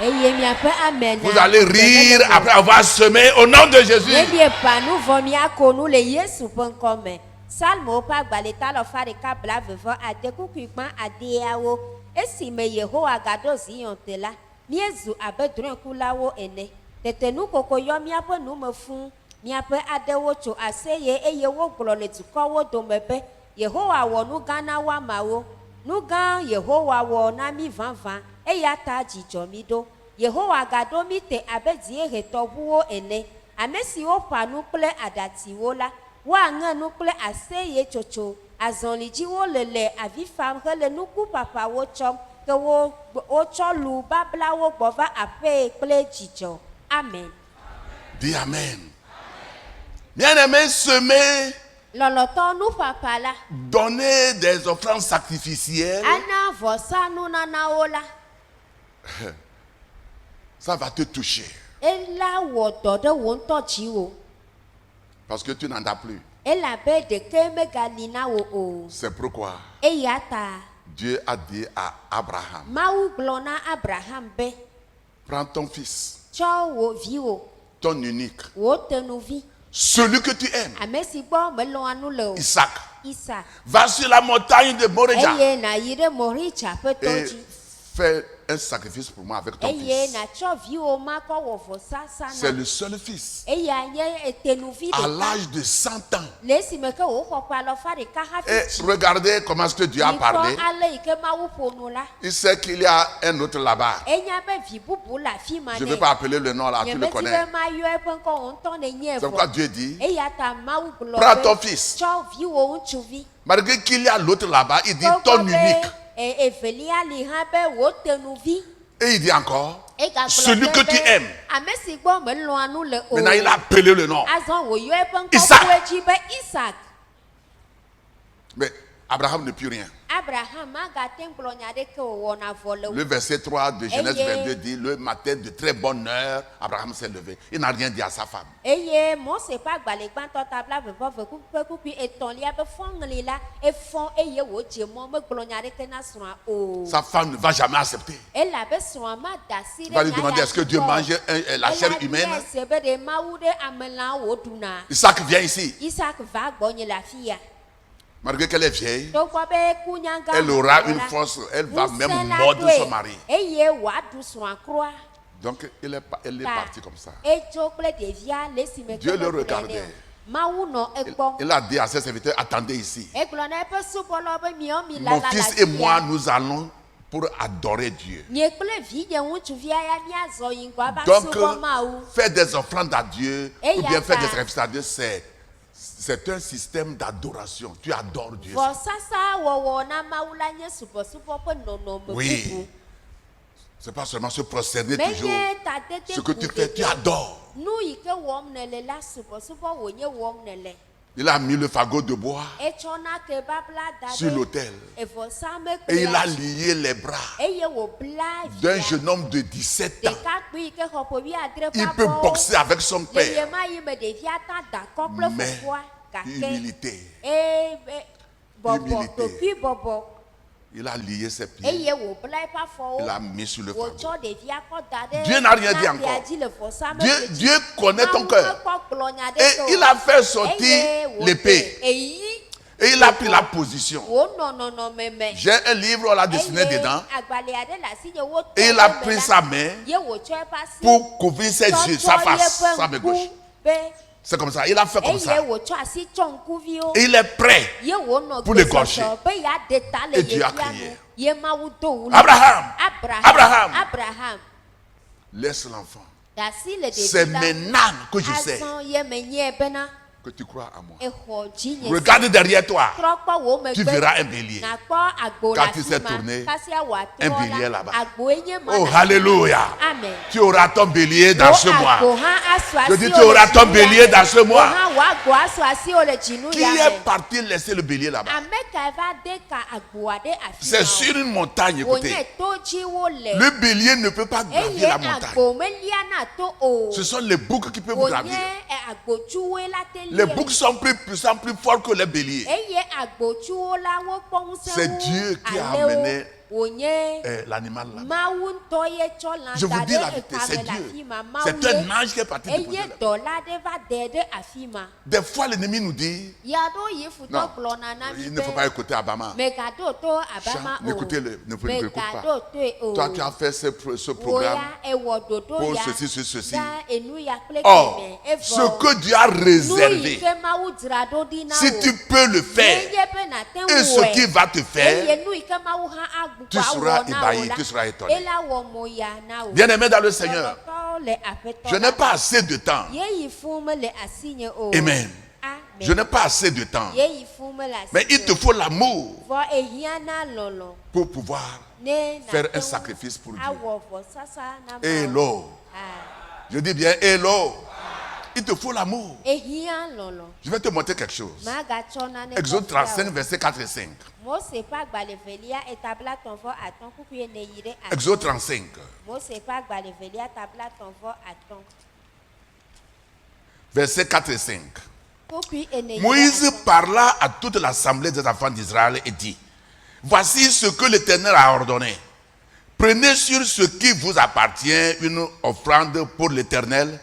Eye miaƒe amen. Vous allez rire après avoir semé au nom de Jésus. Ne mieƒã nu vɔ miako nu le Yesu ƒe ŋkɔme. Salmo ƒe agbalẽ ta lɔfa ɖeka blaeve ade kukui gbã adeawo. Esime Yehowa gaɖo Zion te la, míezu abe drɔ̃ekulawo ene. Tete nukoko yɔ míaƒe nu me fũu. Míaƒe aɖewo tso aseye eye wogblɔ le dukɔwo dome be Yehowa wɔ nu gã na wo ameawo. Nu gã Yehowa wɔ na mí vavã, eya ta dzidzɔ mí ɖo. Yehowa gaɖo mí te abe dziehetɔʋuwo ene. Ame siwo ƒã nu kple aɖatiwo la, woaŋe nu kple aseye tsotso. Azɔli dzi wole le avi fam hele nuku ƒaƒawo tsɔm, ke wotsɔ lu bablawo gbɔ va aƒee kple dzidzɔ. Amen. Dis Amen. Bien-aimés, semer, Lɔlɔtɔ nuƒaƒa la, donner des offrandes sacrificielles, ana vɔsanu nanawo la, ça va te toucher. ela wɔ dɔ ɖe wò ŋutɔ dziwò. Parce que tu n'en as plus. Elabe ɖeke megali na wo o. C'est pourquoi Eya ta, Dieu a dit à Abraham, Mawu gblɔ na Abraham be, prends ton fils, tsɔ wo viwo, ton unique, wo tenuvi, celui que tu aimes, ame si gbɔ melɔ̃a nu le o, Isaac, Isaac, va sur la montagne de Moria eye nàyi ɖe Moritsa ƒe to et dzi, fais un sacrifice pour moi avec ton eye fils. nàtsɔ viwo ma kɔ wɔ vɔsasa C'est na. le seul fils. Eya nye tenuvi À ɖeka. l'âge de 100 ans. Le esime ke wò xɔ ƒe alɔfa ɖeka hafi Et dzi. regardez comment est-ce que Dieu a parlé. Mikpɔ ale yi ke Mawu ƒo nu la. Il sait qu'il y a un autre là-bas. Enya be vi bubu le afi ma Je ne nɛ. vais pas appeler le nom là, tu le Nyemedi connais. be mayɔe ƒe ŋkɔ wò ŋutɔ ne nye C'est pourquoi vɔ. Dieu dit, Eya ta Mawu gblɔ prends ton be fils. tsɔ viwò ŋutsuvi. Malgré qu'il y a l'autre là-bas, il dit ton Togbɔ unique. be evelia li hã be wò tenuvi. Et il dit encore, Egagblɔ celui que be tu aimes. ame si gbɔ melɔ̃a nu le o. Maintenant, il a appelé le nom. Azɔ wòyɔ eƒe Isaac. ŋkɔ ƒue dzi be Isaac. Mais Abraham ne put rien. Abraham magate gblɔ nya ɖeke wòwɔna vɔ le Le wo. verset 3 de Genèse Eye. 22 dit, le matin de très bonne heure, Abraham s'est levé. Il n'a rien dit à sa femme. Eye Mose ƒe agbalẽ gbãtɔ tabla vevɔ ƒe kukui etɔ̃lia be fɔŋli la efɔ eye wòdze mɔ megblɔ nya ɖeke na srɔ̃a o. Sa femme ne va jamais accepter. Elabe srɔ̃a ma da si Il va lui demander, est-ce que Dieu mange la chair humaine? Se be ɖe Mawu ɖe amelãwo ɖuna. Isaac vient ici. Isaac va gbɔnye le afi ya. Malgré qu'elle est vieille, Togbɔ be kunyaga elle aura wɔ une la, force, elle va ŋusẽ même la mordre doe, son mari. Eye wòaɖu srɔ̃a kroa. Donc elle est Ta partie comme ça. edzo kple ɖevia le esime Dieu ke le megblɔe regardait. nɛ o. Mawu nɔ egbɔ. Il a dit à ses serviteurs, attendez ici. Egblɔ na eƒe subɔlawo be miɔ mi Mon lala le fils afi et moi, ya. nous allons pour adorer Dieu. Nye kple vinye ŋutsuvia ya míazɔ yi ŋgɔ ava Donc, subɔ Mawu. faire des offrandes à Dieu Et ou bien y a faire ça. des sacrifices à Dieu, c'est un système d'adoration. Tu adores Dieu. Vɔsasa wɔwɔ na Mawu la nye subɔsubɔ ƒe nɔnɔme Oui. bubu. C'est pas seulement se prosterner toujours. Menye tadede Ce que tu gu fais, tu ɖeke. adores. Nu yi ke wɔm nele la subɔsubɔ wònye wɔm nele. Il a mis le fagot de bois etsɔna ke babla da sur ɖe l'autel. evɔsamekpe Et il a la dzi. lié les bras Eye wòbla d'un via jeune homme de 17 ans. ɖekakpui yi ke xɔ ƒe wuiadre Il ƒe peut abɔwo. boxer avec son Yeye père. ma yi me ɖevia ta da kɔ kple Mais fofoa gake humilité. bɔbɔ Humilité. ɖokui bɔbɔ Il a lié ses pieds. eye wòbla eƒe afɔwo. Il a mis sur le fagot. Wòtsɔ ɖevia kɔ da ɖe Dieu n'a rien dit nakea encore. dzi le vɔsamekpe dzi. Dieu connaît ton Mawu cœur. mekpɔ gblɔnya ɖe Et ke o. il a fait sortir Eye wòɖe l'épée. eyi Et il a pris la position. wònɔ nɔnɔme me. J'ai un livre, on l'a dessiné Eye dedans. agbalẽ aɖe le asi nye wotɔ Et il a ɖe me pris la, sa main ye wòtsɔ eƒe asi pour couvrir ses yeux, sa tɔtɔ face, yeƒe sa main ŋku gauche. be C'est comme ça. Il a fait comme eye ça. wòtsɔ asi tsɔ ŋkuviwo. Et il est prêt. Ye wònɔ Pour gbe l'égorger. sɔsɔ be yeaɖe ta le Et Dieu a yevia crié. nu. Ye Mawu do wu le- Abraham. Abraham. Abraham. Laisse l'enfant. Ɖasi le C'est ɖevi la maintenant que je sais azɔ ye menyae bena que tu crois à moi. exɔ dzinye. Regarde derrière toi. Trɔ kpɔ wo megbe. Tu verras un bélier. Nakpɔ agbo le Quand tu afi sais ma. tourner, Kasia wòatrɔ un la, bélier là-bas. agboe nye ma Oh, le afi ma. alléluia. Amen. Tu auras ton bélier dans ce mois. Wo agbo hã asɔ Je asi dis, wo tu le auras ton dzinu ya bélier me. dans ce mois. Wo hã wò agbo asɔ asi wo le dzinu Qui ya est me. parti laisser le bélier là-bas? Ame kae va de ka agboa ɖe afi C'est ma sur o. une montagne, écoutez. Wònye to dzi wo le. Le bélier ne peut pas gravir Eye la montagne. agbo melia na to o. Ce sont les boucs qui peuvent Wònye gravir. agbotsuwoe la te Les lie. boucs sont plus puissants, plus forts que les béliers. Eye agbotsuwo la wokpɔ ŋusẽ C'est wu Dieu qui a alewo. amené Wònye l'animal là. Mawu ŋutɔ ye tsɔ lã Je da vous dis ɖe la vérité, c'est ekame le afi Dieu. ma. Mawu C'est un ye. ange qui est parti déposer Eye là. dɔla ɖe va dɛ ɖe afi ma. Des fois, l'ennemi nous dit, Yaɖo yi futɔ non, gblɔna na mi il ne faut pas écouter Abama. megaɖo to Abama o. N'écoutez-le, ne vous écoutez pas. Megaɖo toe o. Toi, tu as fait ce Wo programme ya ewɔ ɖoɖo pour ya. ceci. Da enu ya kple Or, kemɛ ce evɔ. que Dieu a Nu réservé, yi ke Mawu dzra ɖo ɖi na si wo. tu peux le faire, Eye be nate et ce wɔe. qu'il va te faire, Eye nu yi ke Mawu hã tu agbugbɔ seras awɔ na ébahi, wo la. tu seras étonné. Ela wɔ mo ya na wo. Bien-aimé dans le Seigneur, Lɔlɔtɔwo le aƒetɔ je la n'ai me. pas assez de temps. Ye yi fum le asinye o. Amen. Amen. Je n'ai pas assez de temps. Ye yi fum le asinye. Mais il te faut l'amour Vɔ ehia na lɔlɔ. pour pouvoir Ne faire nate un ŋu sacrifice pour Dieu. awɔ vɔsasa na Mawu. Hello. Ah. Je dis bien hello. Il te faut l'amour. Ehia lɔlɔ. Je vais te montrer quelque chose. Magatsɔ nane Exode kɔ fia 35, o. verset 4 et 5. Mose ƒe agbalẽ velia etabla tɔ̃ vɔ atɔ̃ kuku ene yi ɖe atɔ̃. Exode 35, Mose ƒe agbalẽ velia tabla tɔ̃ vɔ atɔ̃ verset 4 et 5. kuku ene yi ɖe Moïse atɔ̃. parla à toute l'assemblée des enfants d'Israël et dit, voici ce que l'Éternel a ordonné. Prenez sur ce qui vous appartient une offrande pour l'Éternel.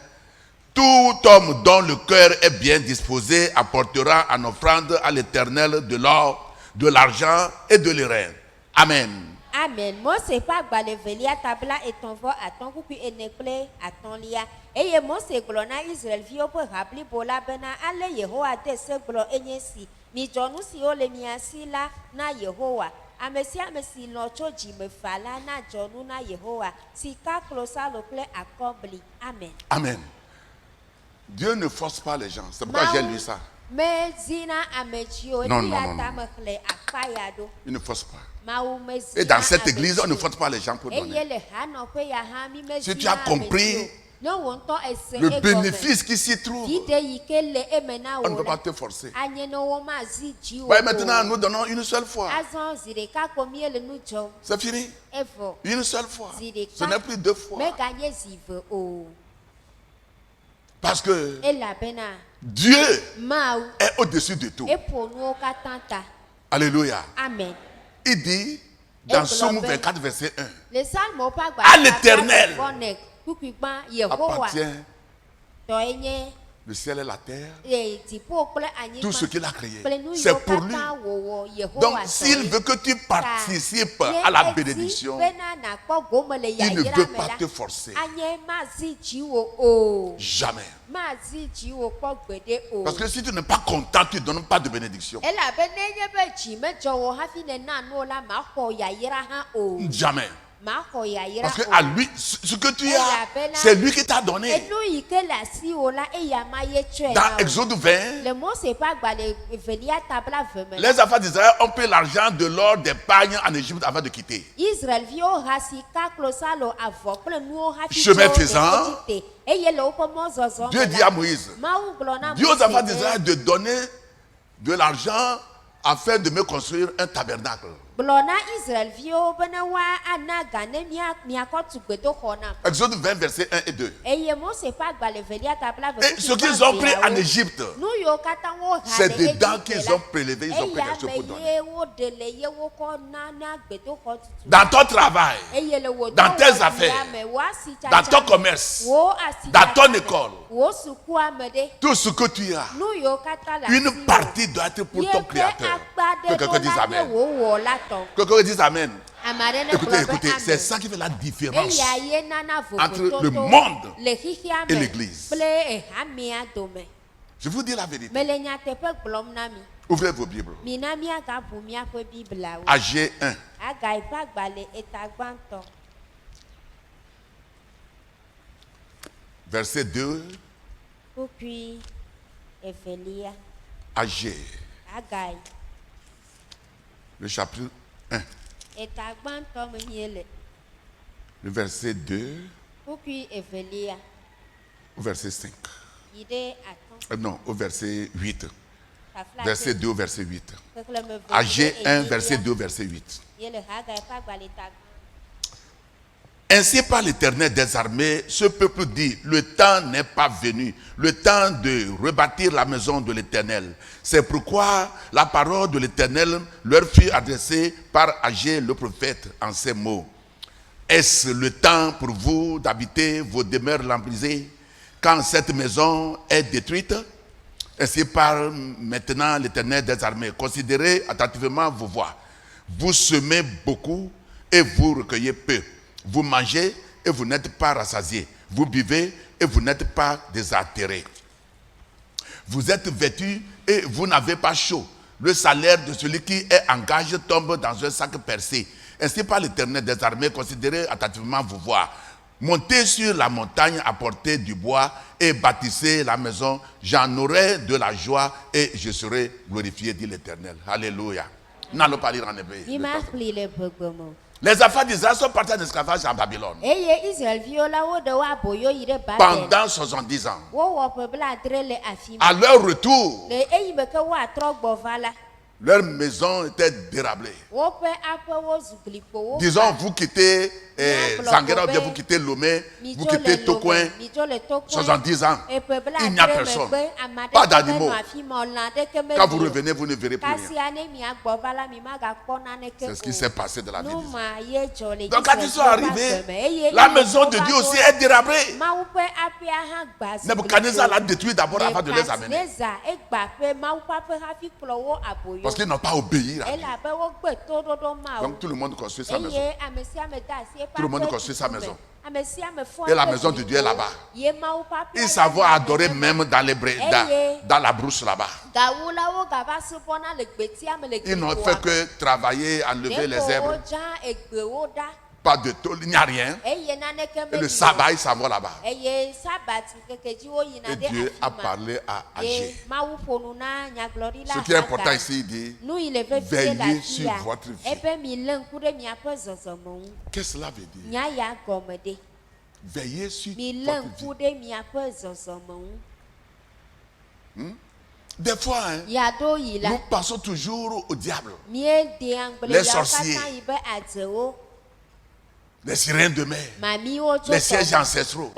Tout homme dont le cœur est bien disposé apportera en offrande à l'Éternel de l'or, de l'argent et de l'airain. Amen. Amen. Mose ƒe agbalẽ velia tabla etɔ̃ vɔ atɔ̃ kuku ene kple atɔ̃lia. Eye Mose gblɔ na Israelviwo ƒe ha blibo la bena ale Yehowa de se gblɔ enye si. Midzɔ nu siwo le mia si la na Yehowa. Ame sia ame si lɔ tso dzime fa la na dzɔnu na Yehowa. Sika, klosalo kple akɔbli. Amen. Amen. Dieu ne force pas les gens. C'est pourquoi j'ai lu ça. Mezina ametsiwo Non, nu non, ya non, ta non. me xlẽ akpa ya ɖo. Il ne force pas. Mawu mezina Et dans cette église, on ne ametsiwo. force pas les gens pour Eye donner. le hanɔƒe ya hã mi mezina Si tu as compris ametsiwo. Ne wò ŋutɔ ese Le egɔme, bénéfice qui s'y trouve, dide yi ke le eme na on ne wo peut pas la, te forcer. anye ne wo mazi dzi wo Ouais, o. maintenant, nous donnons une seule fois. Azɔ zi ɖeka ko mie le nu dzɔm. C'est fini. Evɔ. Une seule fois. Zi ɖeka. Ce n'est plus deux fois. Meganye zi ve o. Parce que Elabena Dieu Mawu est au-dessus de tout. eƒo nuwo katã ta. Alléluia. Amen. Il dit dans Et Psaume global. 24, verset 1, Le Salmo ƒe À l'Éternel Kukugba Yehowa appartient tɔe nye le ciel et la terre, dziƒo kple tout ce anyigba qu'il a créé. kple nu C'est yiwo pour lui. katã wòwɔ Yehowa Donc, tɔe. s'il veut que tu participes à la bénédiction, bena nakpɔ gome le il ne yayra veut me pas la, te forcer. anye mazi dzi wo o. Jamais. Mazi dzi wo kpɔ gbeɖe o. Parce que si tu n'es pas content, tu ne donnes pas de bénédiction. Elabena enye be dzi medzɔ wò hafi nena nuwo la maxɔ yayra hã o. Jamais. Maxɔ yayra Parce que o. à lui, ce que tu as, c'est lui qui t'a donné. Enu yi ke le asiwò la eya ma ye tsɔe na Dans wò. Exode 20, Le Mose ƒe agbalẽ velia tabla ve me la, les enfants d'Israël ont pris l'argent de l'or d'épargne en Égypte avant de quitter. Israelviwo ha sika, klosalo, avɔ kple nuwo hafi Chemin tso faisant, Egipte. Eye le woƒe mɔzɔzɔ Dieu me dit la, à Moïse, Mawu gblɔ na dis aux Mose enfants be, d'Israël de donner de l'argent afin de me construire un tabernacle. Blona Israël vio bena wa ana gane miako tugbedo khona. Exode 20, versets 1 et 2. Eye Mose pas gba le velia tabla Et ce qu'ils ont pris en Égypte, nous yo kata wo ha c'est dedans qu'ils ont prélevé, ils ont pris quelque chose pour donner. Dans ton travail, dans tes affaires, dans ton commerce, dans ton école, tout ce que tu as, une partie doit être pour ton Créateur. Que quelqu'un dise Amen. Que quelqu'un dise Amen. Écoutez, écoutez, c'est ça qui fait la différence entre le monde et l'Église. Je vous dis la vérité. Ouvrez vos Bibles. Agé 1. Verset 2. Agé. Le chapitre 1. Le verset 2 au verset 5. Non, au verset 8. Verset 2 au verset 8. Agé 1, verset 2 au verset 8. Ainsi par l'Éternel des armées, ce peuple dit, le temps n'est pas venu, le temps de rebâtir la maison de l'Éternel. C'est pourquoi la parole de l'Éternel leur fut adressée par Agé le prophète en ces mots. Est-ce le temps pour vous d'habiter vos demeures lamprisées quand cette maison est détruite? Ainsi parle maintenant l'Éternel des armées. Considérez attentivement vos voies. Vous semez beaucoup et vous recueillez peu. Vous mangez et vous n'êtes pas rassasiés. Vous buvez et vous n'êtes pas désaltérés. Vous êtes vêtus et vous n'avez pas chaud. Le salaire de celui qui est en gage tombe dans un sac percé. Ainsi par l'Éternel des armées, considérez attentivement vos voies. Montez sur la montagne, apportez du bois et bâtissez la maison. J'en aurai de la joie et je serai glorifié, dit l'Éternel. Alléluia. N'allons pas lire en hébreu. Les enfants d'Israël sont partis en esclavage en Babylone pendant 70 ans. À leur retour, leur maison était dérablée. Disons, vous quittez Zangera ou bien vous quittez Lomé, vous quittez Tokoin, 70 ans. Il n'y a personne, pas d'animaux. Quand vous revenez, vous ne verrez plus rien. C'est ce qui s'est passé de la vie d'Israël. Donc quand ils sont arrivés, la maison de Dieu aussi est dérablée. Nebuchadnezzar l'a détruit d'abord avant de les amener. Parce qu'ils n'ont pas obéi à Dieu. Donc tout le monde construit sa maison. Tout le monde construit sa maison. Et la maison de Dieu est là-bas. Ils savent adorer même dans la brousse là-bas. Ils n'ont fait que travailler, enlever les herbes. Pas de tôle, il n'y a rien. Et le sabbat, ils s'en vont là-bas. Et Dieu a parlé à Agé. Ce qui est important ici, il dit, veillez sur votre vie. Qu'est-ce que cela veut dire? Veillez sur votre vie. Des fois, nous pensons toujours au diable, les sorciers, les sirènes de mer, les sièges ancestraux.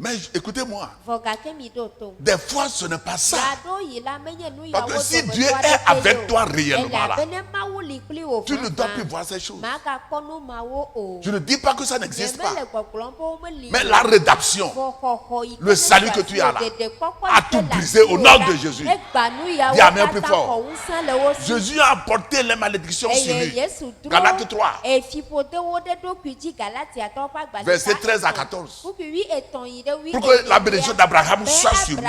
Mais écoutez-moi, des fois ce n'est pas ça. Parce que si Dieu est avec toi réellement là, tu ne dois plus voir ces choses. Je ne dis pas que ça n'existe pas. Mais la rédemption, le salut que tu as là, a tout brisé au nom de Jésus. Dis Amen plus fort. Jésus a apporté les malédictions sur lui. Galates 3. Verset 13 à 14. Pour que la bénédiction d'Abraham soit sur lui.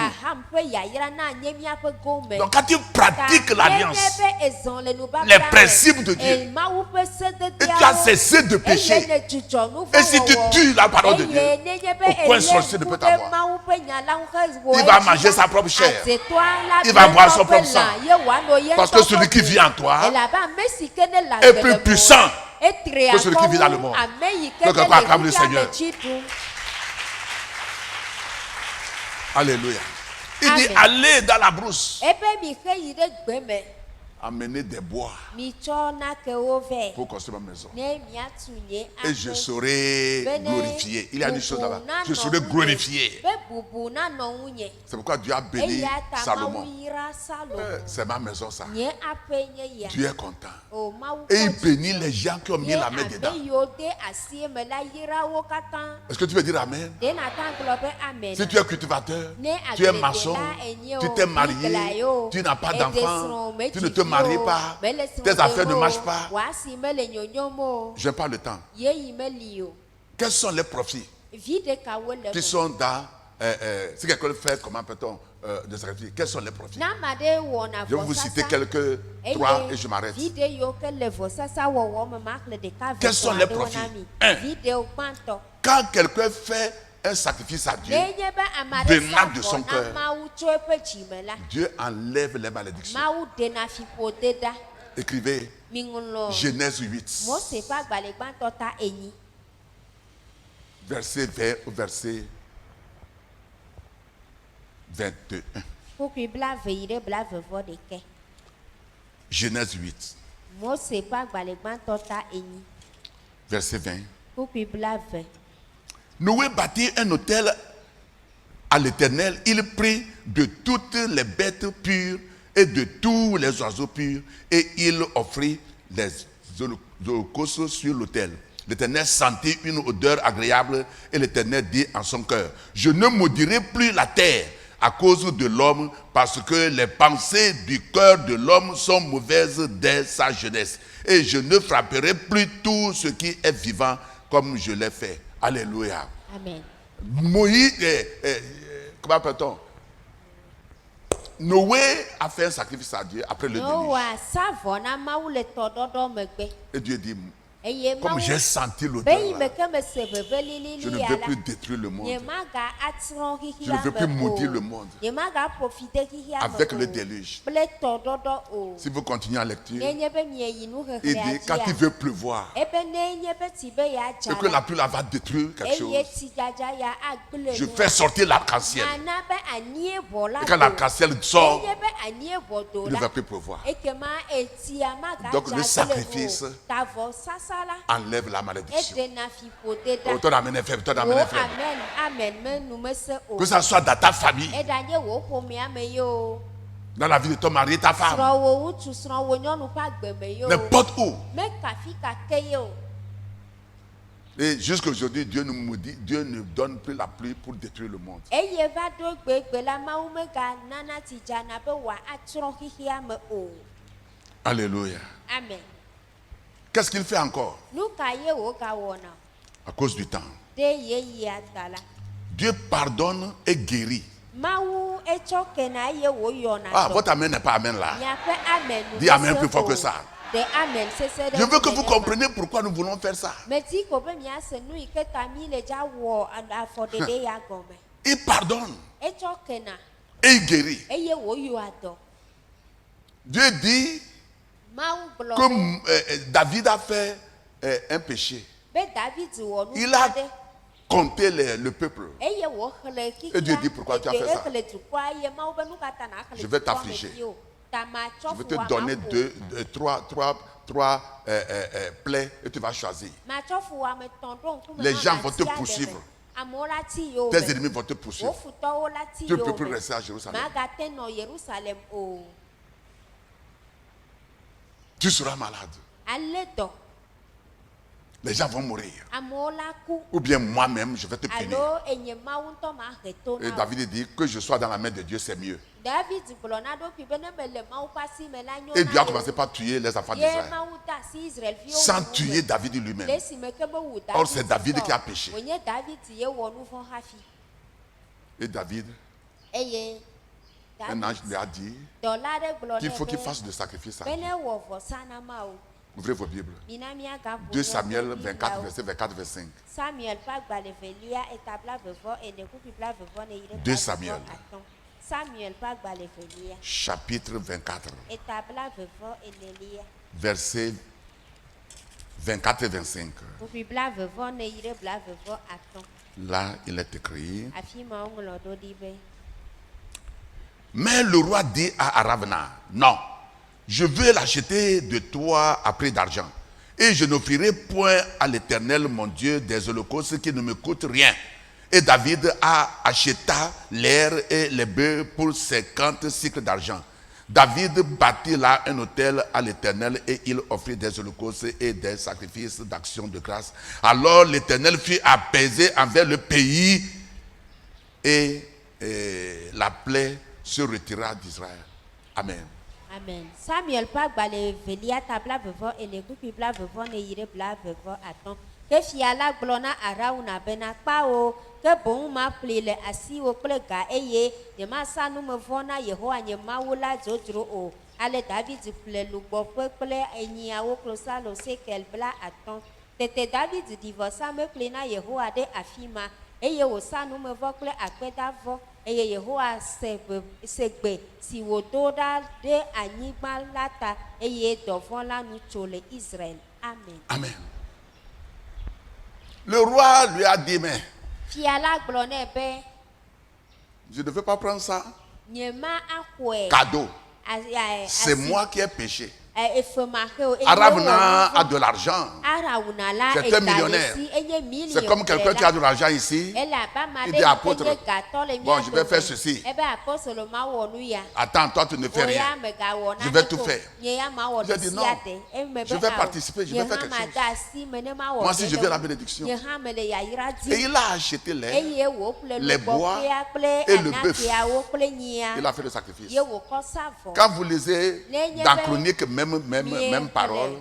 Donc quand tu pratiques l'alliance, les principes de Dieu, et tu as cessé de pécher, et si tu tues la parole de Dieu, aucun sorcier ne peut t'avoir. Il va manger sa propre chair, il va boire son propre sang, parce que celui qui vit en toi est plus puissant que celui qui vit dans le monde. Que quelqu'un acclame le Seigneur. Alléluia. Il dit, Amen. allez dans la brousse, Ebe mi xe yi ɖe gbe me. amenez des bois Mi tsɔ nakewo vɛ. pour construire ma maison. Ne miatu nye Et je aƒe. serai Bene glorifié. Il y a une chose là-bas. bubu nanɔ Je serai ŋunye. glorifié. Be bubu nanɔ ŋunye. C'est pourquoi Dieu a béni Eya ta Mawu Salomon. yra Salomo. C'est ma maison ça. Nye aƒe nye ya. Dieu est content. O Mawu Et il kɔ bénit les gens qui ont mis Ye la main dedans. ame yiwo de asi me la yra wo katã. Est-ce que tu veux dire Amen? De nata gblɔ be amen. Si tu es cultivateur, Ne tu es agbledela maçon, enye o, tu t'es marié, bigla yo, tu n'as pas ede d'enfant, srɔ̃, tu ne metsi te vi maries o, pas, mele srɔ̃ tes affaires ɖem ne o, marchent pas. w'asi mele nyonyom o, je n'ai pas le temps. yeyi meli o. Quels sont les profits Vi ɖekawo le qui me. sont dans. Si quelqu'un fait, comment peut-on de sacrifier? Quels sont les profits? Na ame aɖe wɔna Je vais vous citer vɔsasa. quelques trois et je m'arrête. Vi ɖe yiwo ke le vɔsasa wɔwɔ me ma xlẽ ɖeka Quels sont les aɖewo profits? na mi. Un. Vi ɖewo gbãtɔ. Quand quelqu'un fait un sacrifice à Dieu, Ne nye be ame aɖe venant sa de son vɔ na cœur, Mawu tso eƒe dzime la, Dieu enlève les malédictions. Mawu ɖena fiƒode ɖa. Écrivez Miŋlɔ Genèse 8, Mose ƒe agbalẽ gbãtɔ ta enyi. verset 20 au verset 21. Ƒuƒui blaeve yi ɖe blaeve-vɔ-ɖekɛ. Genèse 8, Mose ƒe agbalẽ gbãtɔ ta enyi. verset 20. Ƒuƒui blaeve. Noé bâtit un autel à l'Éternel. Il prit de toutes les bêtes pures et de tous les oiseaux purs et il offrit les holocaustes sur l'autel. L'Éternel sentit une odeur agréable et l'Éternel dit en son cœur, je ne maudirai plus la terre à cause de l'homme parce que les pensées du cœur de l'homme sont mauvaises dès sa jeunesse. Et je ne frapperai plus tout ce qui est vivant comme je l'ai fait. Alléluia. Amen. Moïse, comment appelle-t-on? Noé a fait un sacrifice à Dieu après le déluge. Noa sa vɔ na Mawu le tɔɖɔɖɔ megbe. Et Dieu dit, Eye comme Mawu j'ai senti be l'odeur yi là, me ke me se veve je lilili ne ya veux la. plus détruire le monde Nye maga atsrɔ̃ Je ne xixia veux plus me maudire o. le monde Nye maga profite xixia me avec o. le déluge. Kple tɔɖɔɖɔ o. Si vous continuez en lecture, Ne nye be mieyi il nuxexlẽa dit, quand il dzia. veut pleuvoir, Ebe ne nye be tsi be ya et dza que la pluie là va détruire quelque eye chose, tsi dzadza ya agble je nu. fais sortir l'arc-en-ciel. Mana be anie vɔ la Et quand do. l'arc-en-ciel sort, Enye be anie vɔ do il ne la. va plus pleuvoir. Ekema etsia maga Donc, le dza agble sacrifice nu o. Ta vɔ sasa la. Enlève la malédiction. Edena fiƒode ɖa. Autant d'amener frère, autant O d'amener frère. amen amen me nu me se o. Que ça soit dans ta famille, Eɖanye wò ƒomea me ye o. dans la vie de ton mari, ta femme, Srɔ̃wò ŋutsu srɔ̃wò nyɔnu ƒe agbe me ye o. n'importe où. Me kafi kake ye o. Et jusqu'aujourd'hui, Dieu nous maudit, Dieu ne donne plus la pluie pour détruire le monde. Eye va ɖo gbegbe la Mawu mega nana tsi dzana be wòa atsrɔ̃ xixia me o. Alléluia. Amen. Qu'est-ce qu'il fait encore? Nu ka ye wò gawɔna? À cause du temps. De yeyea ta la. Dieu pardonne et guérit. Mawu etsɔ kena eye wòyɔna Ah, dɔ. votre amen n'est pas amen là. Miaƒe amen nu Dis amen mese plus fort o. que ça. De amen sese ɖe Je veux que vous nenema. compreniez pourquoi nous voulons faire ça. Meti ko be miase nu yi ke ta mi le dza wɔ afɔɖeɖe ya gɔme. Il pardonne Etsɔ kena et il guérit. eye wòyɔa dɔ. Dieu dit Mawu gblɔ que be David a fait un péché. David wɔ nu Il a aɖe compté le peuple. eye wòxlẽ xixia. Et Dieu dit, pourquoi tu as fait ça? Exlẽ dukɔa eye Mawu be nu ka ta na xlẽ Je vais dukɔa me t'affliger. fi o. Ta matsɔ Je vais te fu donner amaƒo. trois plaies et tu vas choisir. Matsɔ fu ametɔ̃ ɖo ŋkume Les na gens vont te amasi aɖe me. poursuivre. Amewo la ti yewo Tes me. ennemis vont te Wò poursuivre. futɔwo la ti Tu ne peux yewo plus me. rester à Jérusalem. Magate nɔ Yerusalem o. Tu seras malade. Ale dɔ. Les gens vont mourir. Amewo la ku. Ou bien moi-même, je vais te punir. Alo enye Mawu ŋutɔ ma he to Et na wo. David dit que je sois dans la main de Dieu, c'est mieux. David gblɔ na ɖokui be ne mele Mawu ƒe asi me la nyo Et na Dieu a ye. commencé par tuer les enfants Ye d'Israël. Mawu de asi Israelviwo Sans ŋu tuer me. David lui-même. Le esime ke be wu Or, c'est David tɔ. qui a péché. Wònye David ye wɔ nu vɔ̃ hafi. Et David, Eye un ange lui a dit dɔla ɖe gblɔ qu'il nɛ faut qu'il be fasse de sacrifice à be Dieu. ne wɔ vɔsa na Mawu. Ouvrez vos Bibles. Mina miagaʋu 2 Samuel nyɔnuvi 24, lawo. verset 24-25. Samuel ƒe agbalẽ velia eta blaeve-vɔ-ene ƒuƒui blaeve-vɔ-ne yi ɖe 2 Samuel. blaeve-vɔ-atɔ̃. Samuel ƒe agbalẽ velia Chapitre 24, eta blaeve-vɔ-enelia verset 24 et 25. ƒuƒui blaeve-vɔ-ne yi ɖe blaeve-vɔ-atɔ̃. Là, il est écrit, Afi ma woŋlɔ ɖo ɖi be Mais le roi dit à Aravna, non, je veux l'acheter de toi à prix d'argent. Et je n'offrirai point à l'Éternel, mon Dieu, des holocaustes qui ne me coûtent rien. Et David a acheté l'air et les bœufs pour 50 cycles d'argent. David bâtit là un autel à l'Éternel et il offrit des holocaustes et des sacrifices d'action de grâce. Alors l'Éternel fut apaisé envers le pays et la plaie se retira d'Israël. Amen. Amen. Samuel pa gbale velia tabla vevo enekupi bla vevo ne yire bla vevo aton. Ke fiala glona arauna bena pao ke bon ma plele asi wo kple ga eye ye ma sanu me vona Yehowa nye mawula jojro o. Ale David ple lugbo kple enyiawo klosalo sekel bla aton. Tete David divorça me plena Yehowa de afima eye wo sanu me vo kple akpedavo. Eye Yehowa segbe si wododa de anyigba lata eye dovon la nu tso le Israël. Amen. Amen. Le roi lui a dit, mais Fiala glone be je ne veux pas prendre ça. nyema akwe. Cadeau. C'est moi qui ai péché. Aravna Aravna a de l'argent. C'est un millionnaire. C'est comme quelqu'un qui a de l'argent ici. Il dit apôtre, bon, je vais faire ceci. Attends, toi tu ne fais rien. Je vais tout faire. J'ai dit non. Je vais participer, je vais faire quelque chose. Moi aussi je veux la bénédiction. Et il a acheté les bois et le bœuf. Il a fait le sacrifice. Quand vous lisez dans Chronique, même parole,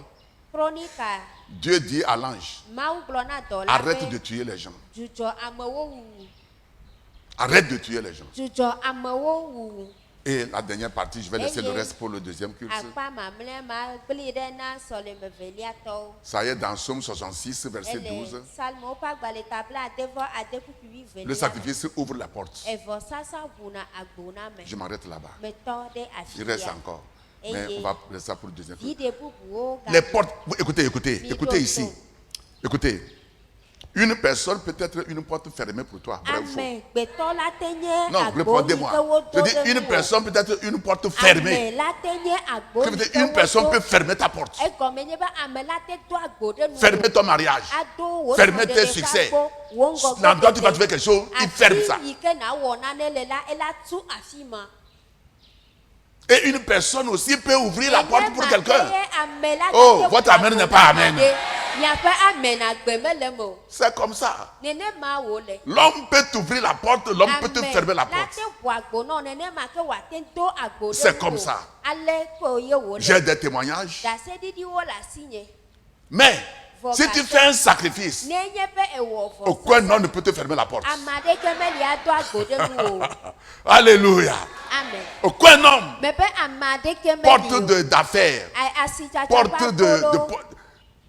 Dieu dit à l'ange, arrête de tuer les gens. Arrête de tuer les gens. Et la dernière partie, je vais laisser le reste pour le deuxième culte. Ça y est, dans Somme 66, verset 12. Le sacrifice ouvre la porte. Je m'arrête là-bas. Il reste encore. Mais on va laisser ça pour le deuxième culte. Les portes, écoutez ici. Écoutez. Une personne peut être une porte fermée pour toi. Bref, non, répondez-moi. Je dis une personne peut être une porte fermée. Je veux dire, une personne peut fermer ta porte. Fermer ton mariage. Fermer tes succès. Dans toi, tu vas trouver quelque chose, il ferme ça. Et une personne aussi peut ouvrir la porte pour quelqu'un. Oh, votre amen n'est pas amen. C'est comme ça. L'homme peut t'ouvrir la porte, l'homme peut te fermer la porte. C'est comme ça. J'ai des témoignages. Mais si tu fais un sacrifice, aucun homme ne peut te fermer la porte. Alléluia. Aucun homme, porte d'affaires, porte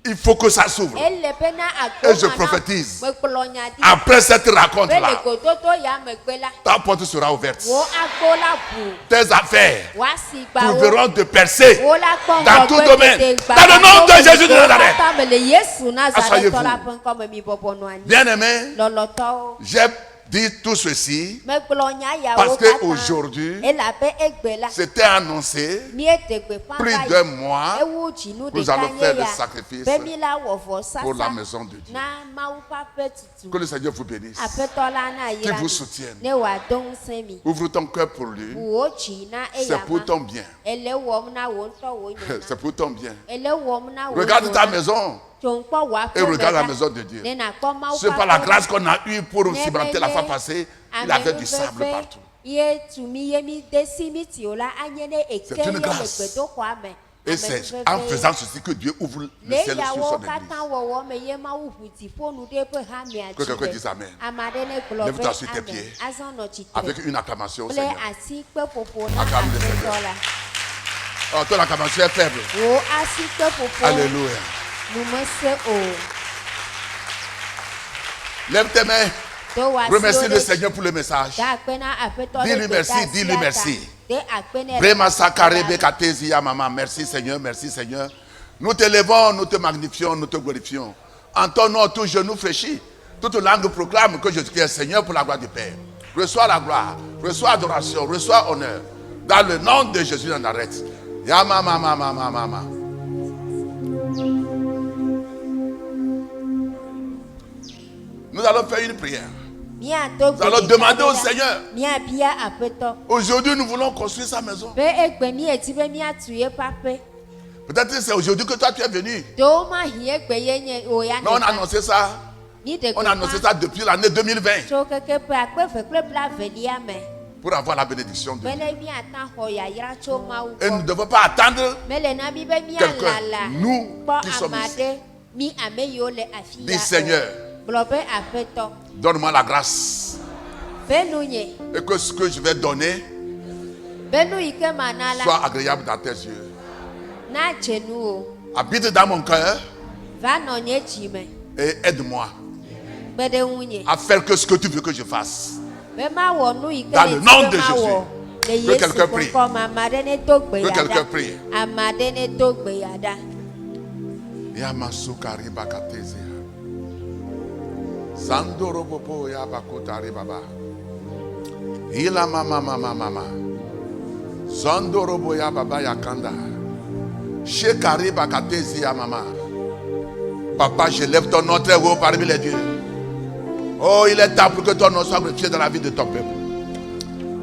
il faut que ça s'ouvre. Et je prophétise, après cette raconte-là, ta porte sera ouverte. Tes affaires trouveront de percer dans tout domaine. Dans le nom de Jésus de Nazareth. Asseyez-vous. Bien-aimés, j'ai dit tout ceci parce qu'aujourd'hui, c'était annoncé plus d'un mois que nous allons faire le sacrifice pour la maison de Dieu. Que le Seigneur vous bénisse, qu'il vous soutienne. Ouvre ton cœur pour lui. C'est pour ton bien. C'est pour ton bien. Regarde ta maison. Et regarde la maison de Dieu. C'est par la grâce qu'on a eue pour cimenter la fois passée. Il avait du sable partout. C'est une grâce. Et c'est en faisant ceci que Dieu ouvre le ciel sur son église. Que quelqu'un dise Amen. Lève-toi sur tes pieds avec une acclamation au Seigneur. Acclame le Seigneur. Oh, ton acclamation est faible. Alléluia. Lève tes mains. Remercie le Seigneur pour le message. Dis-lui merci, dis-lui merci. Merci Seigneur, merci Seigneur. Nous te levons, nous te magnifions, nous te glorifions. En ton nom, tout genou fléchit, toute langue proclame que Jésus est Seigneur pour la gloire du Père. reçois la gloire, reçois adoration, reçois honneur. Dans le nom de Jésus de Nazareth. Yama mama mama mama. Nous allons faire une prière. Nous allons demander au Seigneur. Aujourd'hui, nous voulons construire sa maison. Peut-être que c'est aujourd'hui que toi tu es venu. Mais on a annoncé ça. On a annoncé ça depuis l'année 2020. Pour avoir la bénédiction de Dieu. Et nous ne devons pas attendre quelqu'un. Nous qui sommes ici. Dis Seigneur, donne-moi la grâce. Et que ce que je vais donner soit agréable dans tes yeux. Habite dans mon cœur et aide-moi à faire que ce que tu veux que je fasse. Dans le nom de Jésus. Que quelqu'un prie. Que quelqu'un prie. Yamasukari bakateze. Sandoro popo ya bakotari baba. Ila mama mama mama. Sandoro boya baba yakanda. Shekari bakateze ya mama. Papa, je lève ton nom très haut parmi les dieux. Oh, il est temps pour que ton nom soit glorifié dans la vie de ton peuple.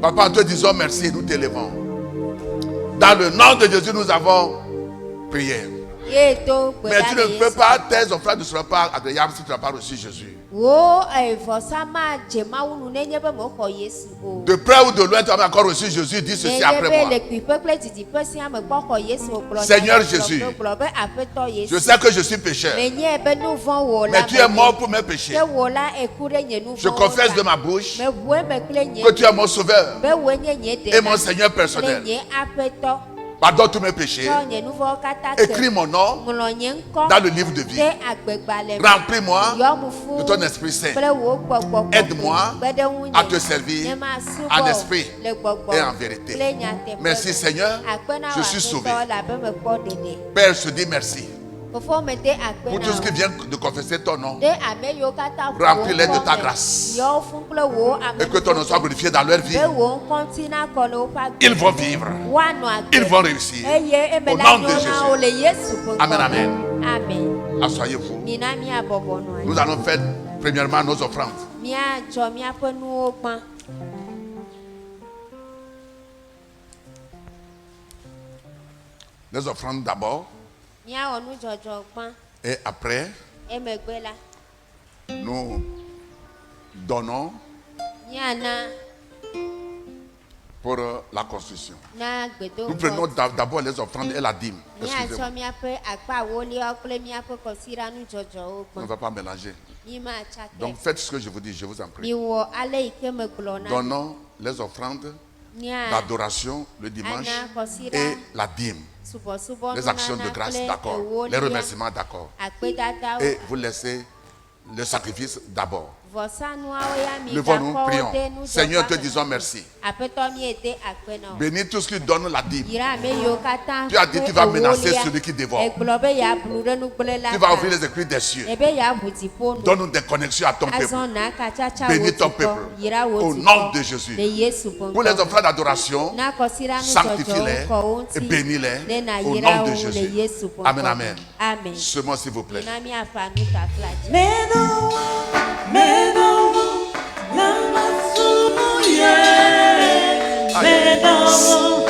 Papa, nous te disons merci et nous t'élevons. Dans le nom de Jésus, nous avons prié. Mais tu ne peux pas, tes offrandes ne seront pas agréables si tu n'as pas reçu Jésus. De près ou de loin, tu as encore reçu Jésus. Dis ceci après moi. Seigneur Jésus, je sais que je suis pécheur, mais tu es mort pour mes péchés. Je confesse de ma bouche que tu es mon sauveur et mon Seigneur personnel. Pardonne tous mes péchés. Écris mon nom dans le livre de vie. Remplis-moi de ton Esprit Saint. Aide-moi à te servir en esprit et en vérité. Merci Seigneur, je suis sauvé. Père, je te dis merci pour tout ce qui vient de confesser ton nom. Remplis-les de ta grâce. Et que ton nom soit glorifié dans leur vie. Ils vont vivre. Ils vont réussir. Au nom de Jésus. Amen, amen. Asseyez-vous. Nous allons faire premièrement nos offrandes. Les offrandes d'abord. Et après, nous donnons pour la construction. Nous prenons d'abord les offrandes et la dîme. Excusez-moi. On ne va pas mélanger. Donc faites ce que je vous dis, je vous en prie. Donnons les offrandes d'adoration le dimanche et la dîme. Les actions de grâce, d'accord. Les remerciements, d'accord. Et vous laissez le sacrifice d'abord. Levons-nous, prions. Seigneur, te disons merci. Bénis tous qui donnent la dîme. Tu as dit tu vas menacer celui qui dévore. Tu vas ouvrir les écrits des cieux. Donne-nous des connexions à ton peuple. Bénis ton peuple. Au nom de Jésus. Pour les offrandes d'adoration, sanctifie-les et bénis-les. Au nom de Jésus. Amen, amen. Seulement s'il vous plaît. Medo,